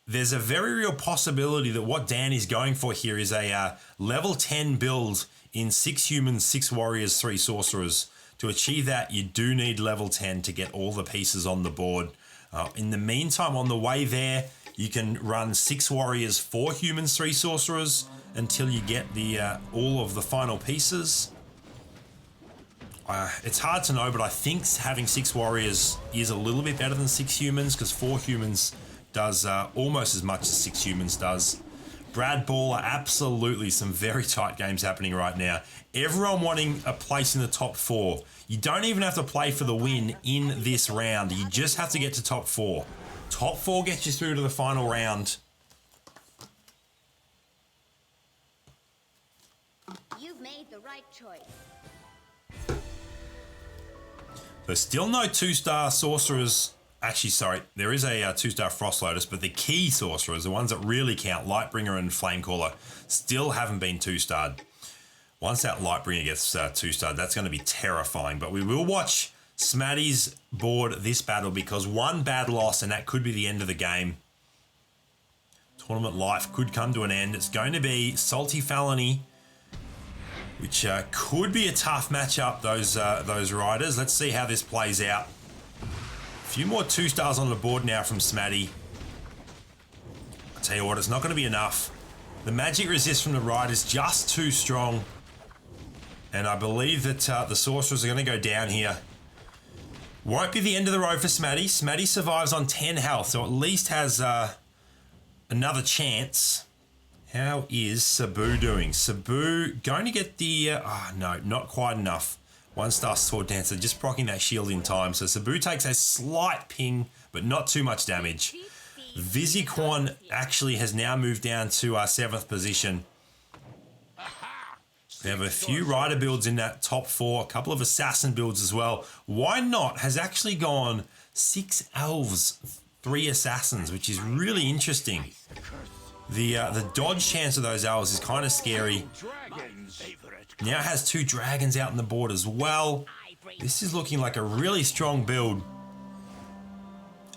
There's a very real possibility that what Dan is going for here is a level 10 build in 6 humans, 6 warriors, 3 sorcerers. To achieve that, you do need level 10 to get all the pieces on the board. In the meantime, on the way there, you can run 6 warriors, 4 humans, 3 sorcerers until you get the all of the final pieces. It's hard to know, but I think having 6 warriors is a little bit better than 6 humans, because 4 humans does almost as much as 6 humans does. Brad Baller, absolutely some very tight games happening right now. Everyone wanting a place in the top 4. You don't even have to play for the win in this round. You just have to get to top 4. Top 4 gets you through to the final round. You've made the right choice. There's still no 2-star sorcerers. Actually, sorry, there is a 2-star Frost Lotus, but the key sorcerers, the ones that really count, Lightbringer and Flamecaller, still haven't been 2-starred. Once that Lightbringer gets 2-starred, that's going to be terrifying. But we will watch Smatty's board this battle because one bad loss and that could be the end of the game. Tournament life could come to an end. It's going to be Salty Felony, which could be a tough matchup, those riders. Let's see how this plays out. A few more 2-stars on the board now from Smatty. I tell you what, it's not going to be enough. The magic resist from the ride is just too strong. And I believe that the sorcerers are going to go down here. Won't be the end of the road for Smatty. Smatty survives on 10 health, so at least has another chance. How is Sabu doing? Sabu going to get the... no, not quite enough. 1-star Sword Dancer, just proccing that shield in time. So Sabu takes a slight ping, but not too much damage. Visiquan actually has now moved down to our 7th position. We have a few rider builds in that top 4, a couple of assassin builds as well. Why Not has actually gone 6 elves, 3 assassins, which is really interesting. The dodge chance of those elves is kind of scary. Now has 2 dragons out on the board as well. This is looking like a really strong build.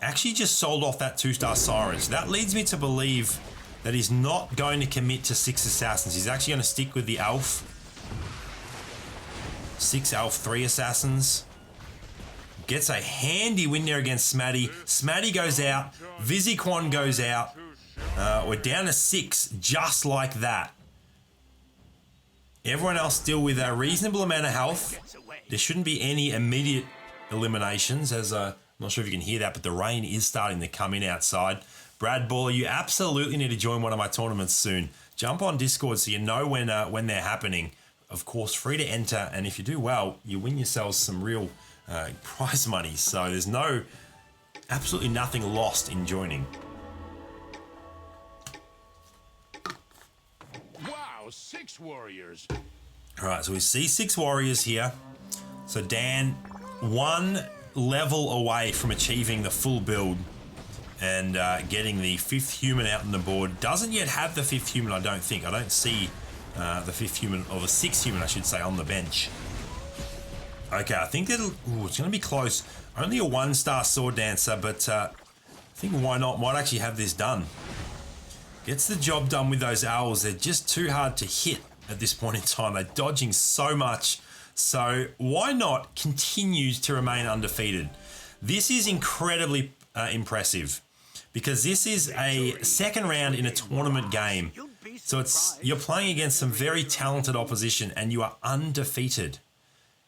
Actually just sold off that 2-star Siren. So that leads me to believe that he's not going to commit to 6 assassins. He's actually going to stick with the elf. 6 elf, 3 assassins. Gets a handy win there against Smatty. Smatty goes out. Visiquan goes out. We're down to 6 just like that. Everyone else still with a reasonable amount of health. There shouldn't be any immediate eliminations, as I'm not sure if you can hear that, but the rain is starting to come in outside. Brad Baller, you absolutely need to join one of my tournaments soon. Jump on Discord so you know when they're happening. Of course, free to enter, and if you do well, you win yourselves some real prize money. So there's absolutely nothing lost in joining. Wow, 6 warriors. All right, so we see 6 warriors here. So Dan, 1 level away from achieving the full build and getting the 5th human out on the board. Doesn't yet have the 5th human, I don't think. I don't see the 5th human, or the 6th human, I should say, on the bench. Okay, I think it's going to be close. Only a 1-star Sword Dancer, but I think Why Not might actually have this done. Gets the job done with those owls. They're just too hard to hit at this point in time. They're dodging so much. So Why Not continues to remain undefeated. This is incredibly impressive because this is a 2nd round in a tournament game. So you're playing against some very talented opposition and you are undefeated.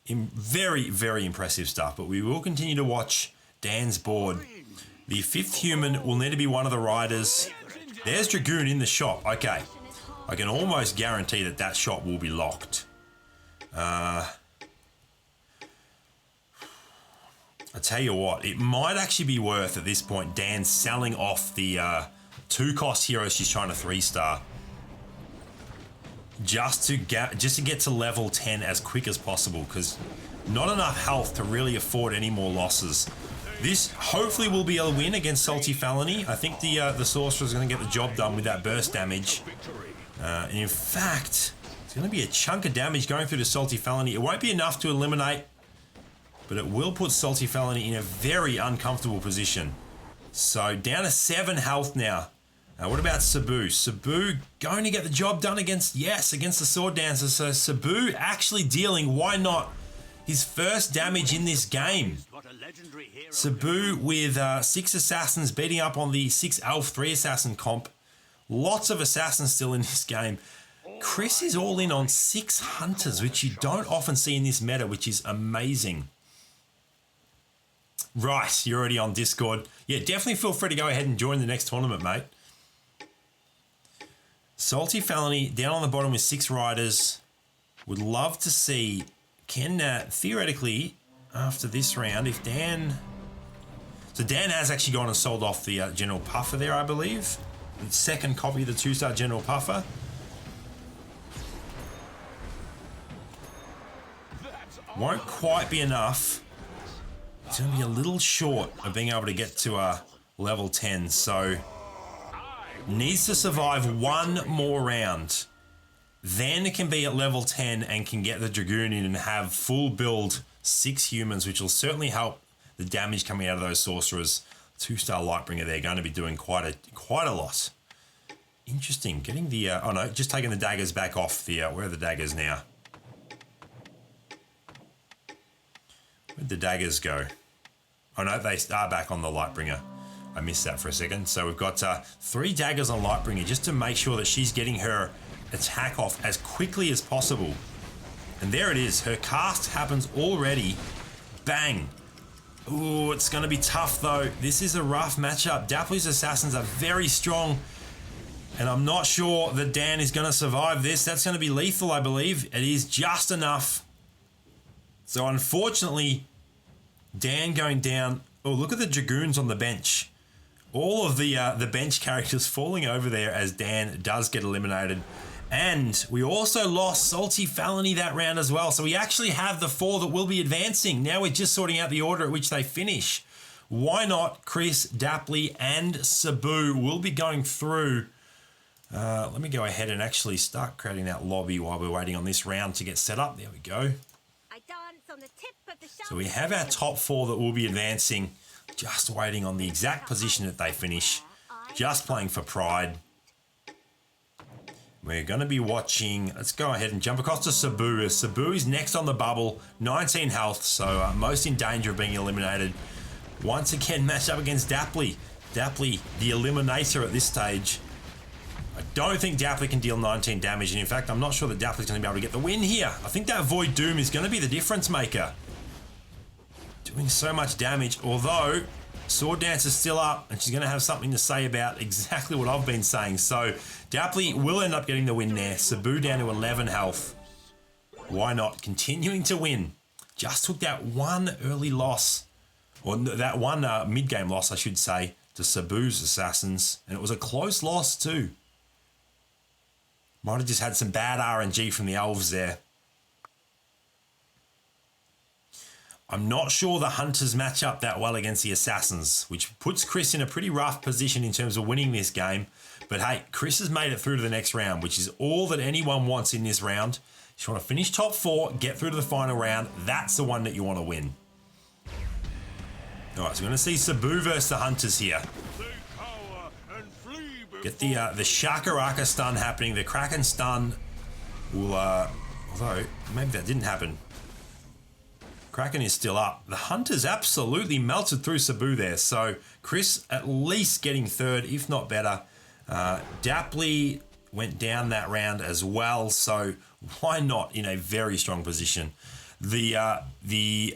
Very, very impressive stuff. But we will continue to watch Dan's board. The 5th human will need to be one of the riders. There's Dragoon in the shop. Okay. I can almost guarantee that shop will be locked. I tell you what, it might actually be worth at this point Dan selling off the 2-cost heroes she's trying to 3-star. Just to get to level 10 as quick as possible, because not enough health to really afford any more losses. This hopefully will be a win against Salty Felony. I think the Sorcerer is going to get the job done with that burst damage. And in fact, it's going to be a chunk of damage going through the Salty Felony. It won't be enough to eliminate, but it will put Salty Felony in a very uncomfortable position. So down to 7 health now. What about Sabu? Sabu going to get the job done against the Sword Dancer. So Sabu actually dealing, Why Not, his first damage in this game. Sabu with 6 assassins beating up on the 6 elf 3 assassin comp. Lots of assassins still in this game. Chris is all in on 6 hunters, which you don't often see in this meta, which is amazing. Right, you're already on Discord. Yeah, definitely feel free to go ahead and join the next tournament, mate. Salty Felony down on the bottom with 6 riders. Would love to see, can theoretically, after this round, if Dan... So Dan has actually gone and sold off the General Puffer there, I believe. The 2nd copy of the 2-star General Puffer. Won't quite be enough. It's going to be a little short of being able to get to level 10. So needs to survive one more round. Then it can be at level 10 and can get the Dragoon in and have full build 6 humans, which will certainly help the damage coming out of those sorcerers. 2-star Lightbringer, they're going to be doing quite a lot. Interesting. Getting the... oh no, just taking the daggers back off the... where are the daggers now? Where'd the daggers go? Oh no, they are back on the Lightbringer. I missed that for a second. So we've got 3 daggers on Lightbringer just to make sure that she's getting her attack off as quickly as possible. And there it is. Her cast happens already. Bang. Ooh, it's going to be tough though. This is a rough matchup. Dapply's assassins are very strong. And I'm not sure that Dan is going to survive this. That's going to be lethal, I believe. It is just enough. So unfortunately, Dan going down. Oh, look at the Dragoons on the bench. All of the bench characters falling over there as Dan does get eliminated. And we also lost Salty Felony that round as well. So we actually have the 4 that will be advancing. Now we're just sorting out the order at which they finish. Why not? Chris, Daply, and Sabu will be going through. Let me go ahead and actually start creating that lobby while we're waiting on this round to get set up. There we go. I dance on the tip of the So we have our top 4 that will be advancing. Just waiting on the exact position that they finish. Just playing for pride. We're going to be watching. Let's go ahead and jump across to Sabu. Sabu is next on the bubble. 19 health, so most in danger of being eliminated. Once again, matched up against Daply. Daply, the eliminator at this stage. I don't think Daply can deal 19 damage. And in fact, I'm not sure that Daply's going to be able to get the win here. I think that Void Doom is going to be the difference maker. Doing so much damage, although Sword Dance is still up and she's going to have something to say about exactly what I've been saying. So Daply will end up getting the win there. Sabu down to 11 health. Why not? Continuing to win. Just took that one early loss, or that one mid-game loss, I should say, to Sabu's Assassins. And it was a close loss too. Might have just had some bad RNG from the Elves there. I'm not sure the Hunters match up that well against the Assassins, which puts Chris in a pretty rough position in terms of winning this game. But hey, Chris has made it through to the next round, which is all that anyone wants in this round. If you want to finish top 4, get through to the final round, that's the one that you want to win. All right, so we're going to see Sabu versus the Hunters here. Get the Shakaraka stun happening. The Kraken stun will, although maybe that didn't happen. Kraken is still up. The Hunters absolutely melted through Sabu there. So Chris at least getting third, if not better. Daply went down that round as well. So why not in a very strong position? The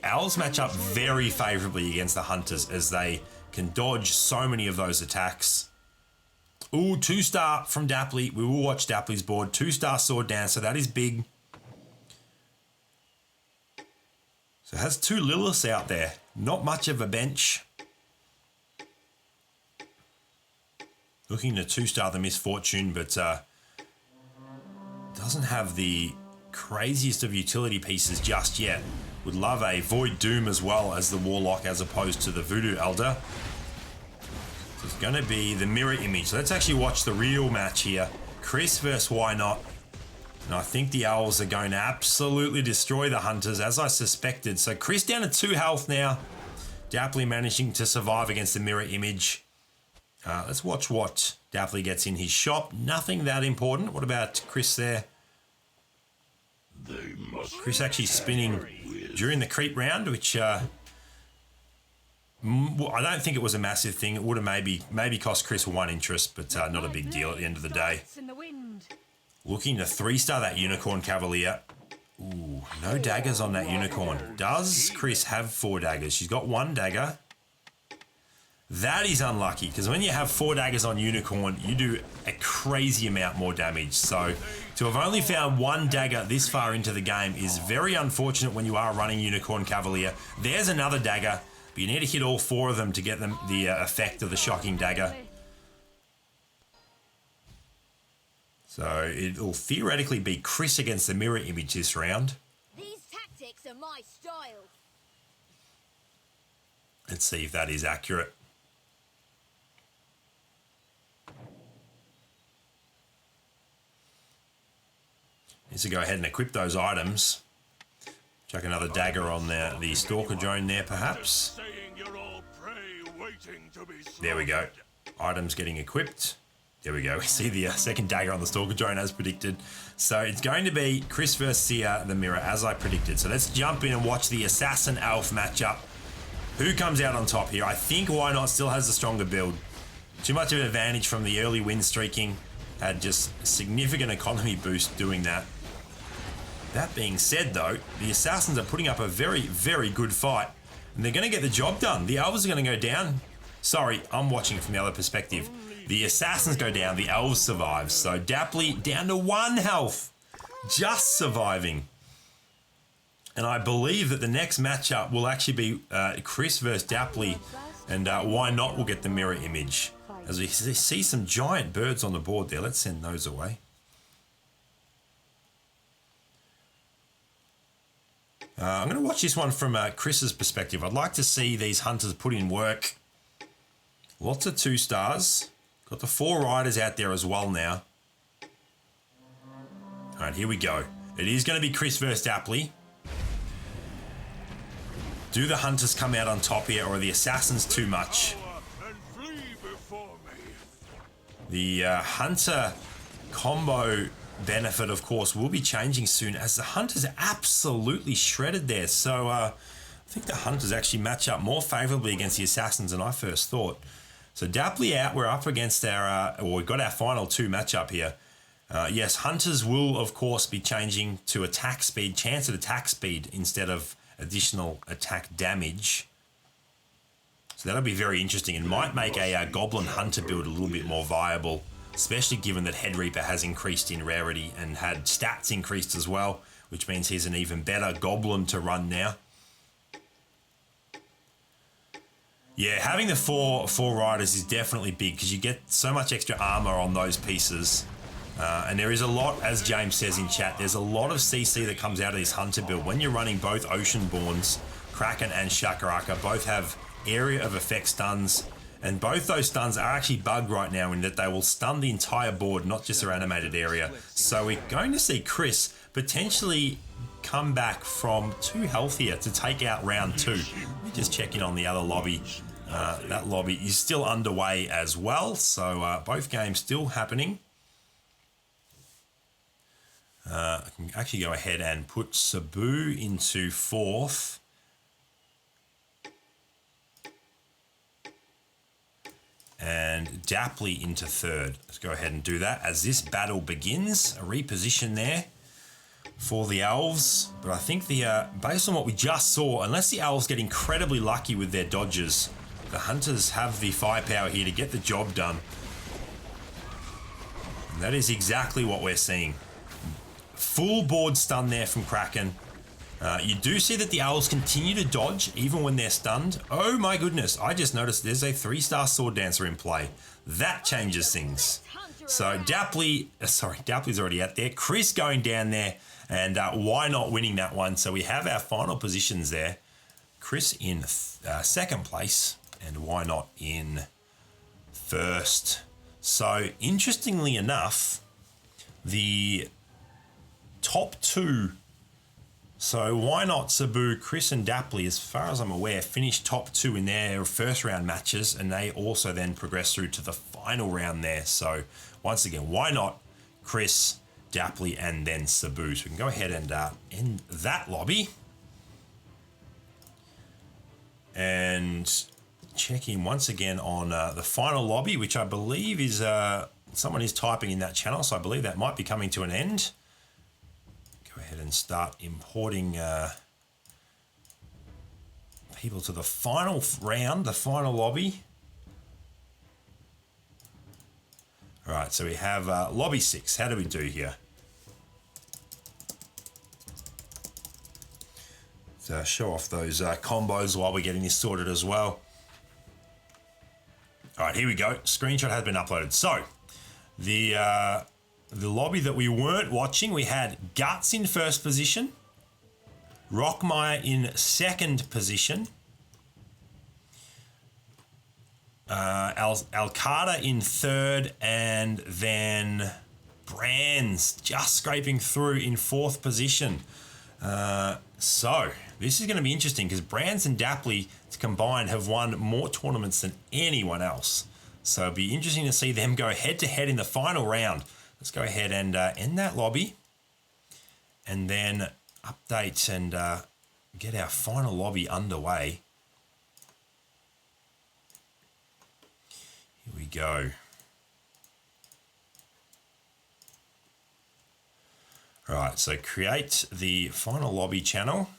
Owls match up very favorably against the Hunters as they can dodge so many of those attacks. Ooh, 2-star from Daply. We will watch Daply's board. 2-star Sword Dance, so that is big. So it has 2 Liliths out there. Not much of a bench. Looking to 2-star the Misfortune, but doesn't have the craziest of utility pieces just yet. Would love a Void Doom as well as the Warlock as opposed to the Voodoo Elder. So it's going to be the mirror image. So let's actually watch the real match here. Chris versus Why Not. And I think the Owls are going to absolutely destroy the Hunters, as I suspected. So Chris down to 2 health now. Daply managing to survive against the mirror image. Let's watch what Daply gets in his shop. Nothing that important. What about Chris there? Chris actually spinning during the creep round, which I don't think it was a massive thing. It would have maybe cost Chris 1 interest, but not a big deal at the end of the day. Looking to 3-star that Unicorn Cavalier. Ooh, no daggers on that Unicorn. Does Chris have 4 daggers? She's got 1 dagger. That is unlucky, because when you have 4 daggers on Unicorn, you do a crazy amount more damage. So to have only found 1 dagger this far into the game is very unfortunate when you are running Unicorn Cavalier. There's another dagger, but you need to hit all 4 of them to get them the effect of the shocking dagger. So it'll theoretically be Chris against the mirror image this round. These tactics are my style. Let's see if that is accurate. Needs to go ahead and equip those items. Chuck another dagger on the stalker drone there, perhaps. There we go. Items getting equipped. There we go. We see the second dagger on the stalker drone as predicted. So it's going to be Chris versus the mirror as I predicted. So let's jump in and watch the assassin elf matchup. Who comes out on top here? I think Why Not still has the stronger build. Too much of an advantage from the early win streaking. Had just significant economy boost doing that. That being said though, the assassins are putting up a very, very good fight. And they're going to get the job done. The elves are going to go down. Sorry, I'm watching it from the other perspective. The assassins go down, the elves survive. So Dapley down to 1 health. Just surviving. And I believe that the next matchup will actually be Chris versus Dapley. And Why Not will get the mirror image. As we see some giant birds on the board there. Let's send those away. I'm going to watch this one from Chris's perspective. I'd like to see these hunters put in work. Lots of 2 stars. Got the 4 riders out there as well now. All right, here we go. It is going to be Chris versus Dapley. Do the hunters come out on top here, or are the assassins too much? The hunter combo benefit, of course, will be changing soon as the hunters are absolutely shredded there. So I think the hunters actually match up more favorably against the assassins than I first thought. So Dapley out, we're up against our, we've got our final 2 matchup here. Yes, hunters will, of course, be changing to attack speed, chance at attack speed instead of additional attack damage. So that'll be very interesting and might make a goblin hunter build a little bit more viable, especially given that Head Reaper has increased in rarity and had stats increased as well, which means he's an even better goblin to run now. Yeah, having the four riders is definitely big because you get so much extra armor on those pieces. And there is a lot, as James says in chat, there's a lot of CC that comes out of this hunter build. When you're running both Oceanborns, Kraken and Shakaraka, both have area of effect stuns. And both those stuns are actually bugged right now in that they will stun the entire board, not just their animated area. So we're going to see Chris potentially come back from 2 health here to take out round 2. Let me just check in on the other lobby. That lobby is still underway as well. So both games still happening. I can actually go ahead and put Sabu into 4th. And Dapley into 3rd. Let's go ahead and do that as this battle begins. A reposition there for the elves. But I think based on what we just saw, unless the elves get incredibly lucky with their dodges, the hunters have the firepower here to get the job done. And that is exactly what we're seeing. Full board stun there from Kraken. You do see that the elves continue to dodge even when they're stunned. Oh my goodness, I just noticed there's a 3-star sword dancer in play. That changes things. So Dapley's already out there. Chris going down there, and Why Not winning that one. So we have our final positions there. Chris in 2nd place, and Why Not in 1st. So interestingly enough, the top 2, so Why Not, Sabu, Chris and Dapley, as far as I'm aware, finished top 2 in their first round matches, and they also then progressed through to the final round there. So once again, Why Not, Chris, Dapley, and then Sabu. So we can go ahead and end that lobby. And check in once again on the final lobby, which I believe is, someone is typing in that channel, so I believe that might be coming to an end. Go ahead and start importing people to the final round, the final lobby. All right, so we have lobby 6. How do we do here? So show off those combos while we're getting this sorted as well. All right, here we go. Screenshot has been uploaded. So the lobby that we weren't watching, we had Guts in 1st position, Rockmire in 2nd position, Alcada in third, and then Brands just scraping through in fourth position. So this is going to be interesting because Brands and Dapley combined have won more tournaments than anyone else. So it'll be interesting to see them go head-to-head in the final round. Let's go ahead and end that lobby and then update and get our final lobby underway. Here we go. Right, so create the final lobby channel.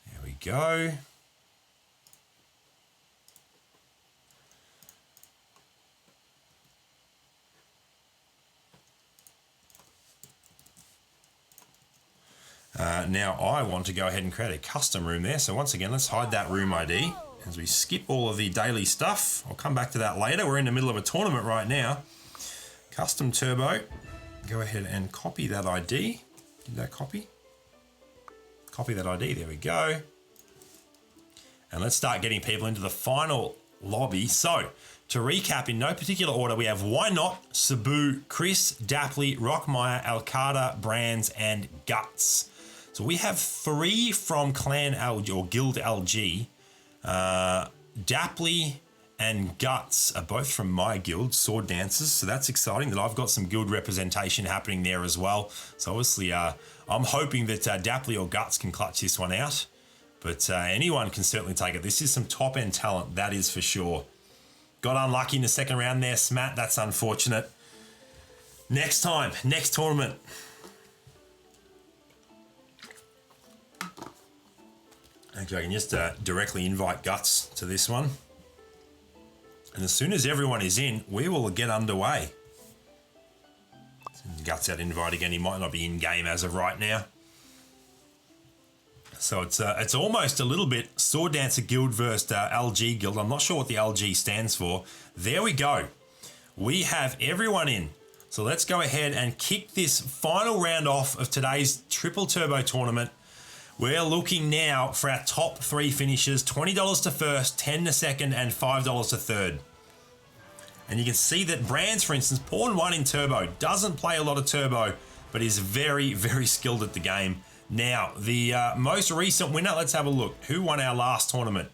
There we go. Now I want to go ahead and create a custom room there. So once again, let's hide that room ID as we skip all of the daily stuff. I'll come back to that later. We're in the middle of a tournament right now. Custom turbo. Go ahead and copy that ID. Did that copy? Copy that ID. There we go. And let's start getting people into the final lobby. So to recap in no particular order, we have Why Not, Sabu, Chris, Dapley, Rockmeyer, Alcada, Brands, and Guts. So we have 3 from Clan LG or Guild LG. Dapley and Guts are both from my guild, Sword Dancers. So that's exciting that I've got some guild representation happening there as well. So obviously I'm hoping that Dapley or Guts can clutch this one out. But anyone can certainly take it. This is some top-end talent, that is for sure. Got unlucky in the second round there, Smat. That's unfortunate. Next time, next tournament. Actually, I can just directly invite Guts to this one. And as soon as everyone is in, we will get underway. Send Guts out invite again. He might not be in game as of right now. So it's almost a little bit Sword Dancer Guild versus LG Guild. I'm not sure what the LG stands for. There we go. We have everyone in. So let's go ahead and kick this final round off of today's Triple Turbo tournament. We're looking now for our top 3 finishers. $20 to first, $10 to second, and $5 to third. And you can see that Brands, for instance, Pawn 1 in Turbo, doesn't play a lot of Turbo, but is very, very skilled at the game. Now, the most recent winner, let's have a look. Who won our last tournament?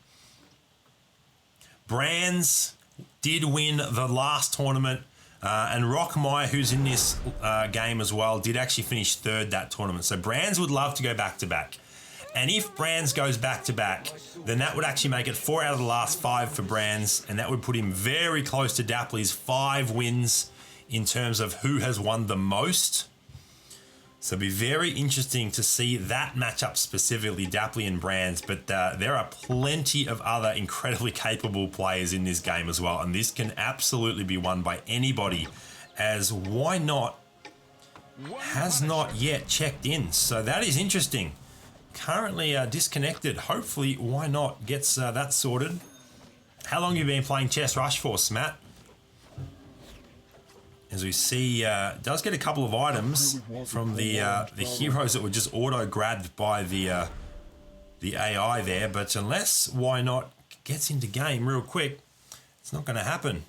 Brands did win the last tournament. And Rockmeyer, who's in this game as well, did actually finish third that tournament. So Brands would love to go back-to-back. And if Brands goes back-to-back, then that would actually make it 4 out of the last 5 for Brands. And that would put him very close to Dapley's 5 wins in terms of who has won the most. So it'll be very interesting to see that matchup specifically, Dapley and Brands. But there are plenty of other incredibly capable players in this game as well. And this can absolutely be won by anybody, as Why Not has not yet checked in. So that is interesting. Currently disconnected. Hopefully Why Not gets that sorted. How long have you been playing Chess Rush for, Smat? As we see, does get a couple of items from the heroes that were just auto-grabbed by the AI there. But unless Why Not gets into game real quick, it's not going to happen.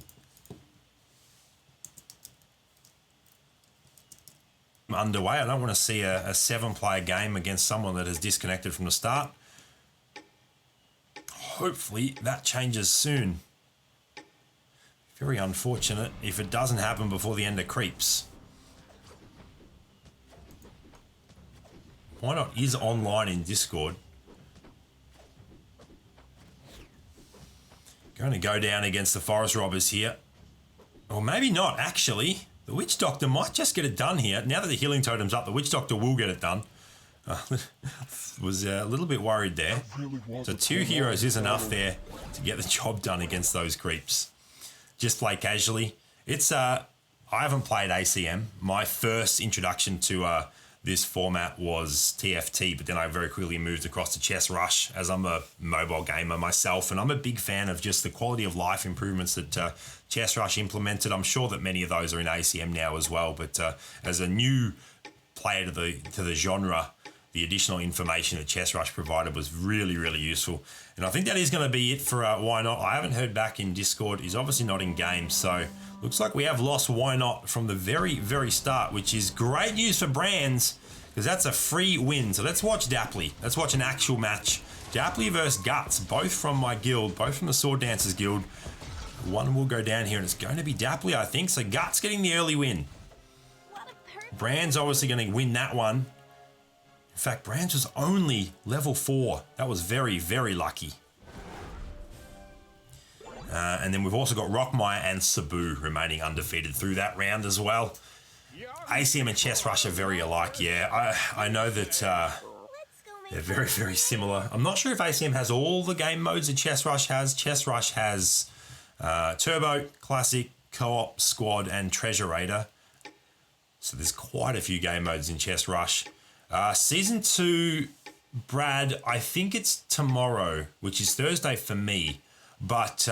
Underway. I don't want to see a 7-player game against someone that has disconnected from the start. Hopefully that changes soon. Very unfortunate if it doesn't happen before the end of creeps. Why Not is online in Discord. Going to go down against the Forest Robbers here. Or maybe not, actually. The Witch Doctor might just get it done here. Now that the healing totem's up, the Witch Doctor will get it done. Was a little bit worried there. So 2 heroes is enough there to get the job done against those creeps. Just play casually. It's I haven't played ACM. My first introduction to this format was TFT, but then I very quickly moved across to Chess Rush as I'm a mobile gamer myself, and I'm a big fan of just the quality of life improvements that Chess Rush implemented. I'm sure that many of those are in ACM now as well, but as a new player to the genre, the additional information that Chess Rush provided was really, really useful. And I think that is going to be it for Why Not. I haven't heard back in Discord. He's obviously not in game, so looks like we have lost Why Not from the very, very start, which is great news for Brands, because that's a free win. So let's watch Dapley. Let's watch an actual match. Dapley versus Guts, both from my guild, both from the Sword Dancers Guild. One will go down here, and it's going to be Dapley, I think. So Guts getting the early win. Brands obviously going to win that one. In fact, Brands was only level 4. That was very, very lucky. And then we've also got Rockmire and Sabu remaining undefeated through that round as well. ACM and Chess Rush are very alike, yeah. I know that they're very, very similar. I'm not sure if ACM has all the game modes that Chess Rush has. Chess Rush has Turbo, Classic, Co-op, Squad, and Treasure Raider. So there's quite a few game modes in Chess Rush. Season 2, Brad, I think it's tomorrow, which is Thursday for me. But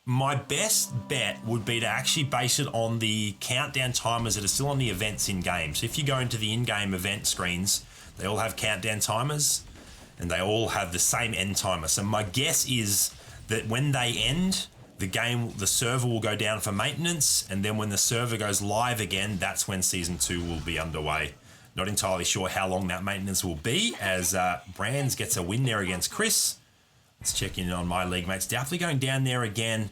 my best bet would be to actually base it on the countdown timers that are still on the events in-game. So if you go into the in-game event screens, they all have countdown timers, and they all have the same end timer. So my guess is that when they end, the server will go down for maintenance, and then when the server goes live again, that's when Season 2 will be underway. Not entirely sure how long that maintenance will be, as Brands gets a win there against Chris. Let's check in on my league mates. Definitely going down there again.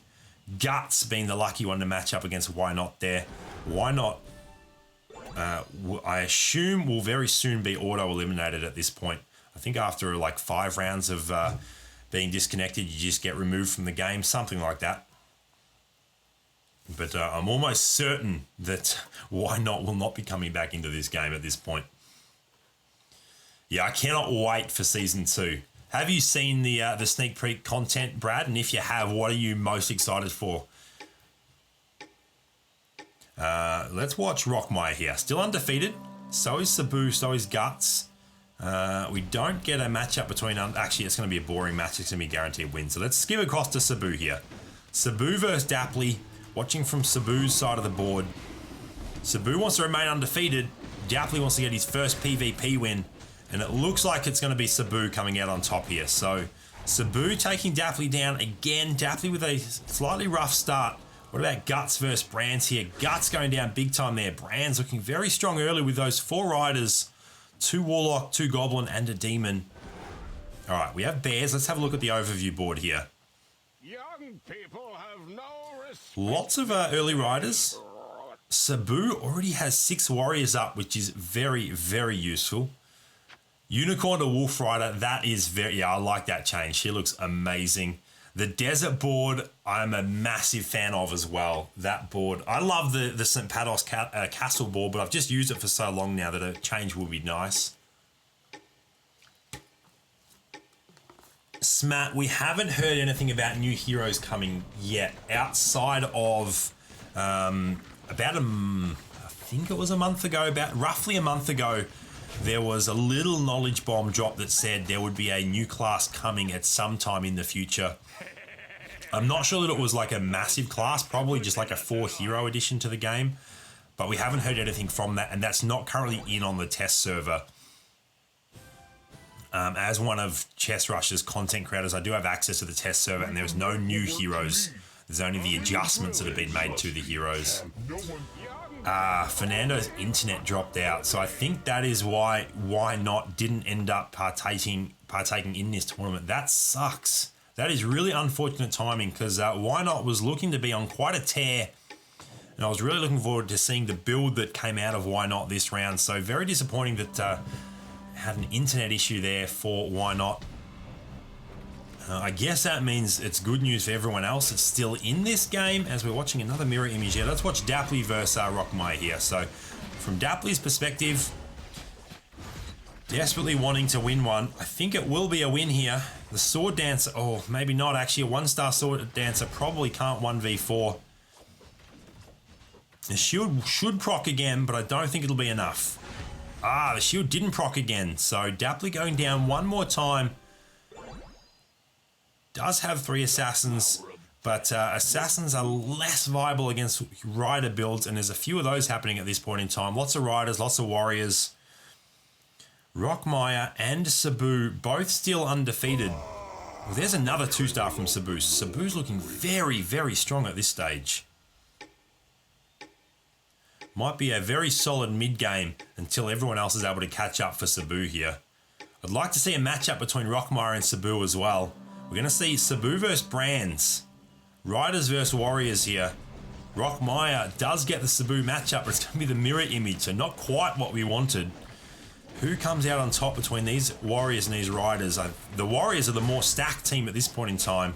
Guts being the lucky one to match up against Why Not there. Why Not, I assume, will very soon be auto-eliminated at this point. I think after like 5 rounds of being disconnected, you just get removed from the game, something like that. But I'm almost certain that Why Not will not be coming back into this game at this point. Yeah, I cannot wait for Season 2. Have you seen the sneak peek content, Brad? And if you have, what are you most excited for? Let's watch Rockmire here. Still undefeated. So is Sabu, so is Guts. We don't get a matchup between... Actually, it's going to be a boring match. It's going to be a guaranteed win. So let's skip across to Sabu here. Sabu versus Dapley. Watching from Sabu's side of the board. Sabu wants to remain undefeated. Dapley wants to get his first PvP win. And it looks like it's going to be Sabu coming out on top here. So Sabu taking Dapley down again. Dapley with a slightly rough start. What about Guts versus Brands here? Guts going down big time there. Brands looking very strong early with those 4 riders. 2 Warlock, 2 Goblin, and a Demon. All right, we have Bears. Let's have a look at the overview board here. Young people have no respect. Lots of early riders. Sabu already has 6 warriors up, which is very, very useful. Unicorn to Wolf Rider, that is very... Yeah, I like that change. She looks amazing. The Desert board, I'm a massive fan of as well. That board. I love the St. Pados Castle board, but I've just used it for so long now that a change will be nice. Smat, we haven't heard anything about new heroes coming yet, outside of about I think it was a month ago, about roughly a month ago, there was a little knowledge bomb drop that said there would be a new class coming at some time in the future. I'm not sure that it was like a massive class, probably just like a 4 hero addition to the game, but we haven't heard anything from that, and that's not currently in on the test server. As one of Chess Rush's content creators, I do have access to the test server, and there's no new heroes. There's only the adjustments that have been made to the heroes. Fernando's internet dropped out, so I think that is why Not didn't end up partaking in this tournament. That sucks. That is really unfortunate timing, because Why Not was looking to be on quite a tear, and I was really looking forward to seeing the build that came out of Why Not this round. So very disappointing that had an internet issue there for Why Not. I guess that means it's good news for everyone else that's still in this game, as we're watching another mirror image here. Let's watch Dapley versus Rockmire here. So from Dapley's perspective, desperately wanting to win one. I think it will be a win here. The Sword Dancer, oh, maybe not actually. A 1-star Sword Dancer probably can't 1v4. The shield should proc again, but I don't think it'll be enough. The shield didn't proc again. So Dapley going down one more time. Does have 3 assassins, but assassins are less viable against rider builds, and there's a few of those happening at this point in time. Lots of riders, lots of warriors. Rockmire and Sabu both still undefeated. Well, there's another 2-star from Sabu. Sabu's looking very, very strong at this stage. Might be a very solid mid-game until everyone else is able to catch up for Sabu here. I'd like to see a matchup between Rockmire and Sabu as well. We're going to see Sabu versus Brands. Riders versus Warriors here. Rockmire does get the Sabu matchup, but it's going to be the mirror image, so not quite what we wanted. Who comes out on top between these Warriors and these Riders? The Warriors are the more stacked team at this point in time.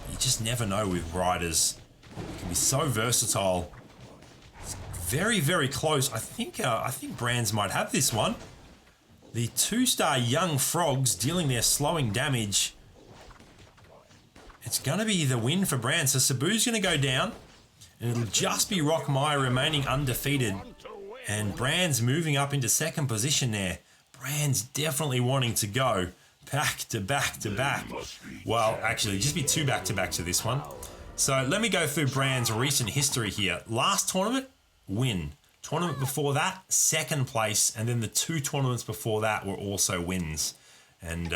You just never know with Riders. It can be so versatile. It's very, very close. I think Brands might have this one. The 2-star Young Frogs dealing their slowing damage. It's going to be the win for Brands. So Sabu's going to go down. And it'll just be Rockmire remaining undefeated. And Brands moving up into second position there. Brands definitely wanting to go back to back to back. Well, actually, just be 2 back-to-backs to this one. So let me go through Brands' recent history here. Last tournament, win. Tournament before that, second place. And then the 2 tournaments before that were also wins. And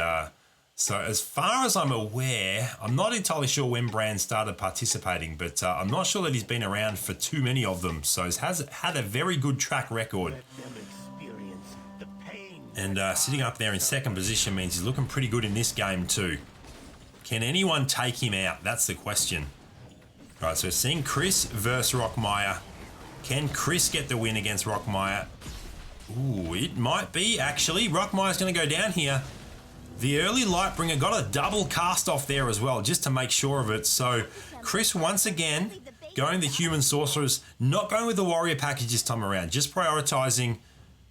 so as far as I'm aware, I'm not entirely sure when Brands started participating, but I'm not sure that he's been around for too many of them. So he has had a very good track record. And sitting up there in second position means he's looking pretty good in this game too. Can anyone take him out? That's the question. All right, so we're seeing Chris versus Rockmire. Can Chris get the win against Rockmire? Ooh, it might be actually. Rockmire's going to go down here. The early Lightbringer got a double cast off there as well, just to make sure of it. So Chris once again going the Human Sorcerers, not going with the Warrior package this time around, just prioritizing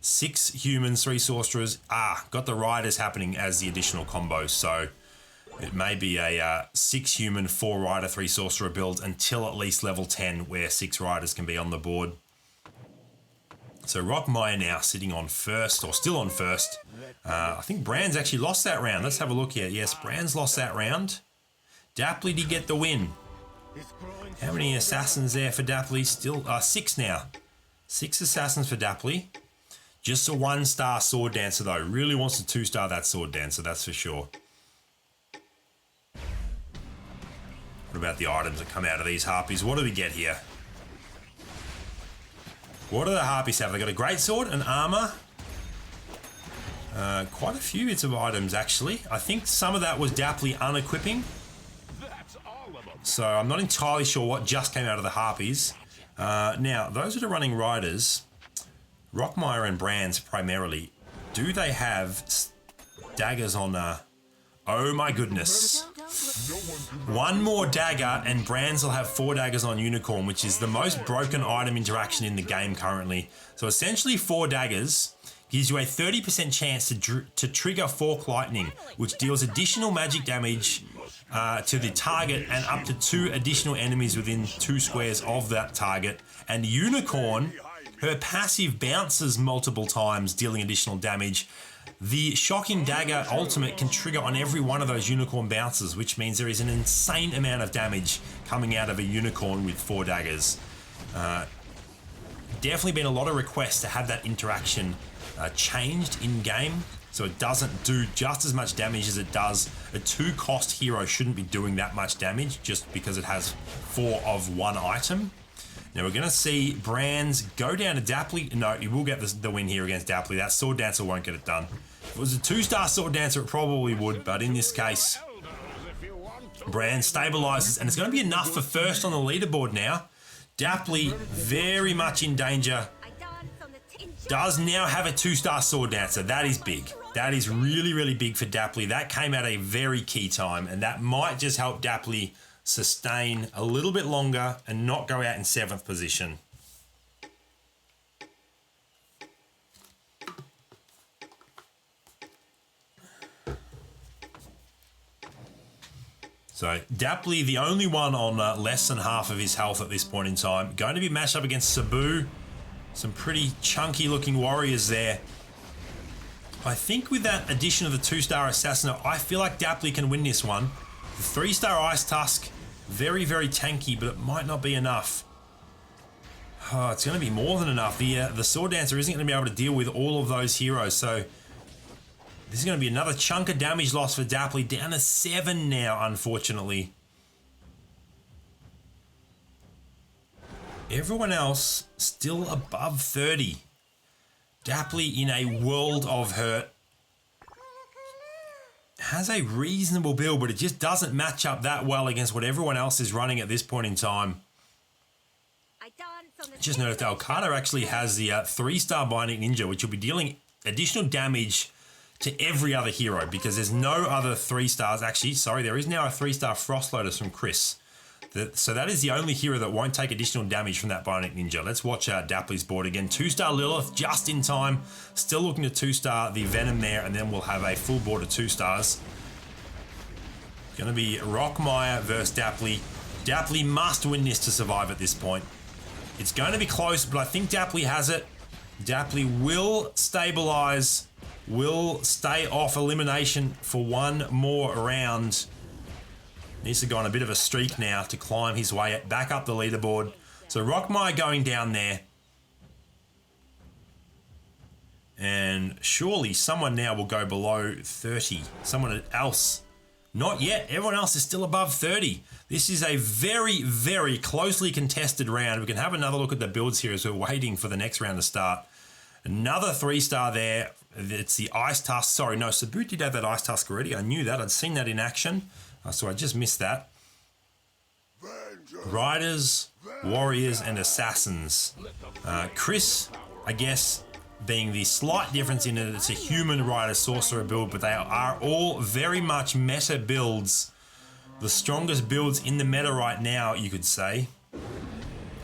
6 Humans, 3 Sorcerers. Got the Riders happening as the additional combo. So it may be a 6 Human, 4 Rider, 3 Sorcerer build until at least level 10 where 6 Riders can be on the board. So Rockmire now sitting on first, or still on first. I think Brands actually lost that round. Let's have a look here. Yes, Brands lost that round. Dapley did get the win. How many assassins there for Dapley? Still 6 now. 6 assassins for Dapley. Just a 1-star Sword Dancer though. Really wants to 2-star that Sword Dancer, that's for sure. What about the items that come out of these Harpies? What do we get here? What do the Harpies have? They got a greatsword, an armor. Quite a few bits of items actually. I think some of that was Dapley unequipping. So I'm not entirely sure what just came out of the Harpies. Now, those that are running Riders, Rockmire and Brands primarily, do they have daggers on... oh my goodness. 1 more dagger and Brands will have 4 daggers on Unicorn, which is the most broken item interaction in the game currently. So essentially 4 daggers gives you a 30% chance to trigger Fork Lightning, which deals additional magic damage to the target and up to 2 additional enemies within 2 squares of that target. And Unicorn, her passive bounces multiple times, dealing additional damage. The Shocking Dagger ultimate can trigger on every one of those Unicorn bounces, which means there is an insane amount of damage coming out of a Unicorn with 4 daggers. Definitely been a lot of requests to have that interaction changed in-game, so it doesn't do just as much damage as it does. A 2-cost hero shouldn't be doing that much damage just because it has 4 of 1 item. Now we're going to see Brands go down to Dapley. No, he will get the win here against Dapley. That Sword Dancer won't get it done. If it was a 2-star Sword Dancer, it probably would, but in this case, Brands stabilizes, and it's going to be enough for first on the leaderboard now. Dapley very much in danger. Does now have a 2-star Sword Dancer. That is big. That is really, really big for Dapley. That came at a very key time, and that might just help Dapley sustain a little bit longer and not go out in 7th position. So Dapley, the only one on less than half of his health at this point in time. Going to be matched up against Sabu. Some pretty chunky looking warriors there. I think with that addition of the 2-star Assassin, I feel like Dapley can win this one. The 3-star Ice Tusk, very, very tanky, but it might not be enough. Oh, it's going to be more than enough. The Sword Dancer isn't going to be able to deal with all of those heroes, so This is going to be another chunk of damage loss for Dapley. Down to 7 now, unfortunately. Everyone else still above 30. Dapley in a world of hurt. Has a reasonable build, but it just doesn't match up that well against what everyone else is running at this point in time. Just noticed Alcada actually has the 3-star Bionic Ninja, which will be dealing additional damage to every other hero because there's no other 3 stars. Actually, sorry, there is now a 3-star Frost Lotus from Chris. So that is the only hero that won't take additional damage from that Bionic Ninja. Let's watch Dapley's board again. 2-star Lilith just in time. Still looking to 2-star the Venom there, and then we'll have a full board of 2 stars. Going to be Rockmire versus Dapley. Dapley must win this to survive at this point. It's going to be close, but I think Dapley has it. Dapley will stabilize, will stay off elimination for one more round. Needs to go on a bit of a streak now to climb his way back up the leaderboard. So Rockmire going down there. And surely someone now will go below 30. Someone else. Not yet. Everyone else is still above 30. This is a very, very closely contested round. We can have another look at the builds here as we're waiting for the next round to start. Another 3-star there. It's the Ice Tusk. Sorry, no, Sabut did have that Ice Tusk already. I knew that. I'd seen that in action. So I just missed that. Riders, Warriors, and Assassins. Chris, I guess, being the slight difference in it, it's a human Rider Sorcerer build, but they are all very much meta builds. The strongest builds in the meta right now, you could say.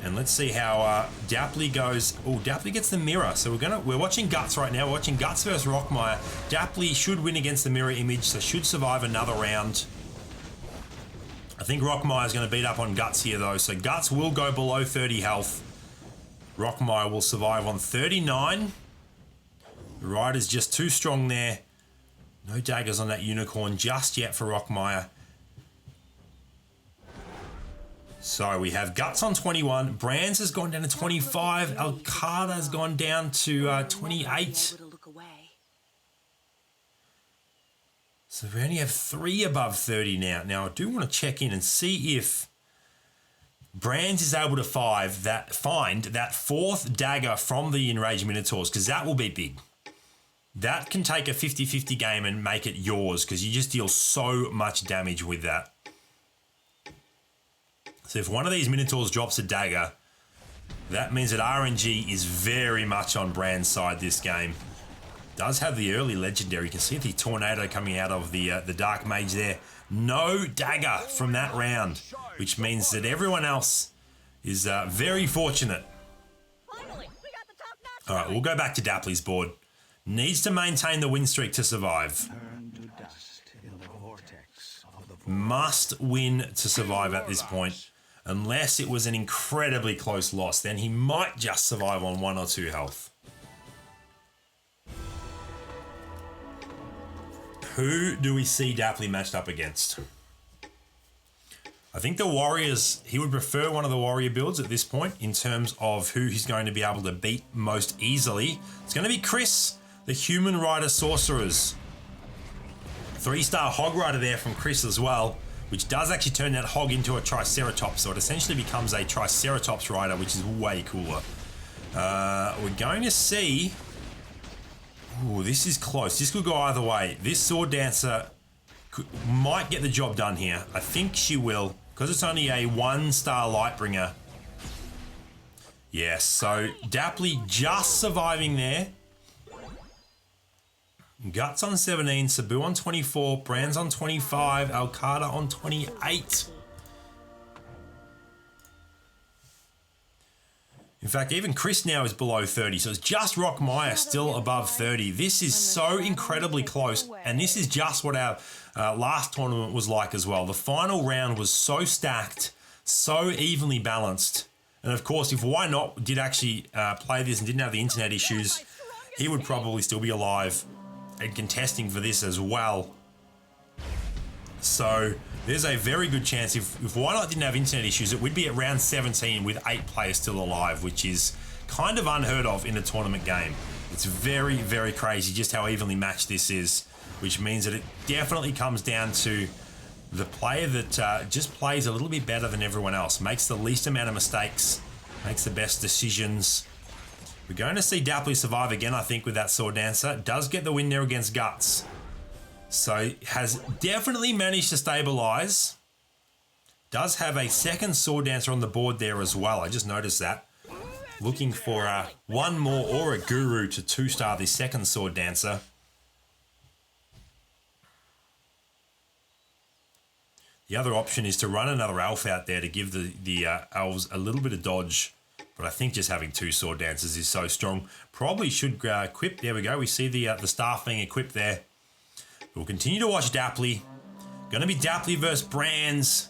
And let's see how Dapley goes. Oh, Dapley gets the mirror. So we're watching Guts right now. We're watching Guts versus Rockmire. Dapley should win against the mirror image, so should survive another round. I think Rockmire is going to beat up on Guts here, though. So Guts will go below 30 health. Rockmire will survive on 39. The Rider's just too strong there. No daggers on that Unicorn just yet for Rockmire. So we have Guts on 21. Brands has gone down to 25. Alcada has gone down to 28. So we only have 3 above 30 now. Now I do want to check in and see if Brands is able to find that 4th dagger from the Enraged Minotaurs, because that will be big. That can take a 50-50 game and make it yours, because you just deal so much damage with that. So if one of these Minotaurs drops a dagger, that means that RNG is very much on Brand's side this game. Does have the early legendary. You can see the tornado coming out of the Dark Mage there. No dagger from that round, which means that everyone else is very fortunate. All right, we'll go back to Dapley's board. Needs to maintain the win streak to survive. Must win to survive at this point. Unless it was an incredibly close loss, then he might just survive on 1 or 2 health. Who do we see Dapley matched up against? I think the Warriors, he would prefer one of the Warrior builds at this point in terms of who he's going to be able to beat most easily. It's going to be Chris, the Human Rider Sorcerers. 3-star Hog Rider there from Chris as well, which does actually turn that Hog into a Triceratops, so it essentially becomes a Triceratops Rider, which is way cooler. We're going to see... Ooh, this is close. This could go either way. This Sword Dancer might get the job done here. I think she will, because it's only a 1-star Lightbringer. Yes, so Dapley just surviving there. Guts on 17, Sabu on 24, Brands on 25, Alcada on 28. In fact, even Chris now is below 30, so it's just Rockmire still above 30. This is so incredibly close, and this is just what our last tournament was like as well. The final round was so stacked, so evenly balanced. And of course, if Why Not did actually play this and didn't have the internet issues, he would probably still be alive and contesting for this as well. So there's a very good chance if Why Not didn't have internet issues, it would be at round 17 with 8 players still alive, which is kind of unheard of in a tournament game. It's very, very crazy just how evenly matched this is. which means that it definitely comes down to the player that just plays a little bit better than everyone else, makes the least amount of mistakes, makes the best decisions. We're going to see Dapley survive again, I think, with that Sword Dancer. Does get the win there against Guts. So has definitely managed to stabilize. Does have a second Sword Dancer on the board there as well. I just noticed that. Looking for one more or a Guru to 2-star the second Sword Dancer. The other option is to run another Elf out there to give the Elves a little bit of dodge. But I think just having 2 Sword Dancers is so strong. Probably should equip. There we go. We see the staff being equipped there. We'll continue to watch Dapley. Going to be Dapley versus Brands.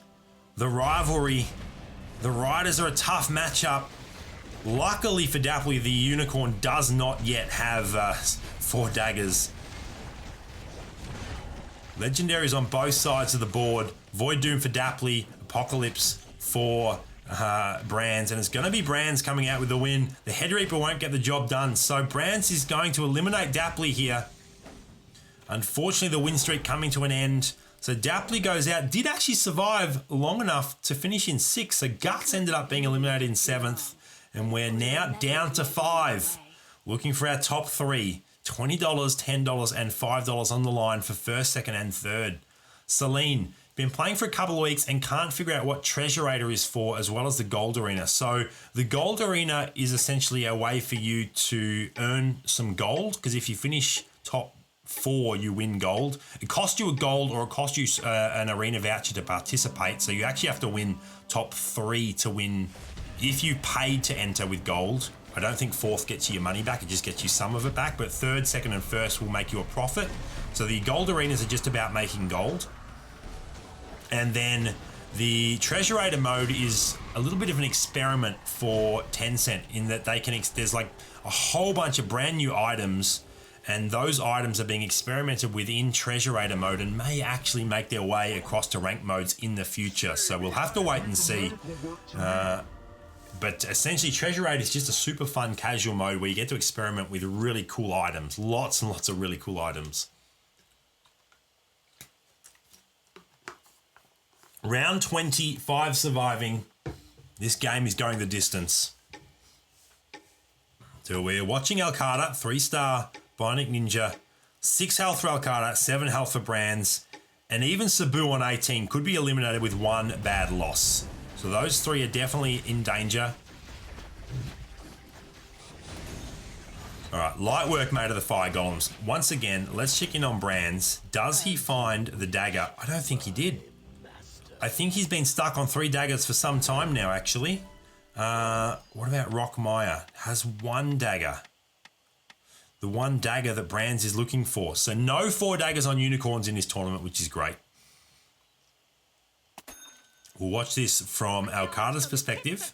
The rivalry. The Riders are a tough matchup. Luckily for Dapley, the Unicorn does not yet have 4 daggers. Legendaries on both sides of the board. Void Doom for Dapley. Apocalypse for Brands. And it's going to be Brands coming out with the win. The Head Reaper won't get the job done. So Brands is going to eliminate Dapley here. Unfortunately, the win streak coming to an end. So Dapley goes out. Did actually survive long enough to finish in 6th. So Guts ended up being eliminated in 7th. And we're now down to 5. Looking for our top 3. $20, $10, and $5 on the line for 1st, 2nd, and 3rd. Celine, been playing for a couple of weeks and can't figure out what Treasure Raider is for, as well as the Gold Arena. So the Gold Arena is essentially a way for you to earn some gold, because if you finish top 4, you win gold. It costs you a gold, or it costs you an arena voucher to participate. So you actually have to win top 3 to win. If you paid to enter with gold, I don't think 4th gets you your money back. It just gets you some of it back. But 3rd, 2nd, and 1st will make you a profit. So the gold arenas are just about making gold. And then the Treasure Raider mode is a little bit of an experiment for Tencent, in that they can, there's like a whole bunch of brand new items, and those items are being experimented with in Treasure Raider mode and may actually make their way across to ranked modes in the future. So we'll have to wait and see. But essentially, Treasure Raid is just a super fun casual mode where you get to experiment with really cool items. Lots and lots of really cool items. Round 25 surviving. This game is going the distance. So we're watching Alcada, 3-star Bionic Ninja, 6 health for Alcada, 7 health for Brands, and even Sabu on 18 could be eliminated with 1 bad loss. So those 3 are definitely in danger. All right, light work made of the fire golems. Once again, let's check in on Brands. Does he find the dagger? I don't think he did. I think he's been stuck on 3 daggers for some time now, actually. What about Rockmire? Has 1 dagger. The 1 dagger that Brands is looking for. So no 4 daggers on unicorns in this tournament, which is great. We'll watch this from Alcada's perspective.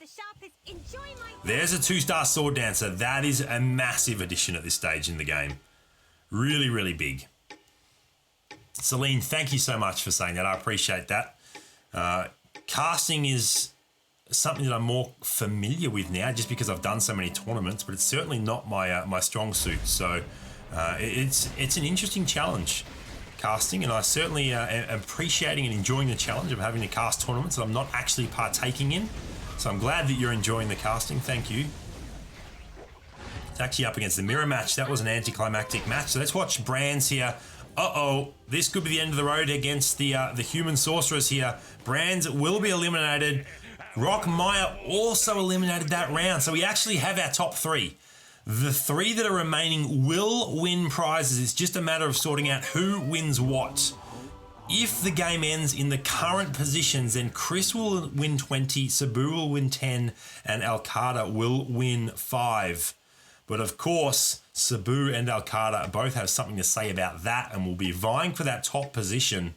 There's a 2-star Sword Dancer. That is a massive addition at this stage in the game. Really, really big. Celine, thank you so much for saying that. I appreciate that. Casting is something that I'm more familiar with now, just because I've done so many tournaments, but it's certainly not my strong suit. So it's an interesting challenge, casting, and I certainly am appreciating and enjoying the challenge of having to cast tournaments that I'm not actually partaking in. So I'm glad that you're enjoying the casting. Thank you. It's actually up against the mirror match. That was an anticlimactic match. So let's watch Brands here. Uh-oh, this could be the end of the road against the human sorcerers here. Brands will be eliminated. Rockmire also eliminated that round. So we actually have our top 3. The 3 that are remaining will win prizes. It's just a matter of sorting out who wins what. If the game ends in the current positions, then Chris will win 20, Sabu will win 10, and Alcada will win 5. But of course, Sabu and Alcada both have something to say about that and will be vying for that top position.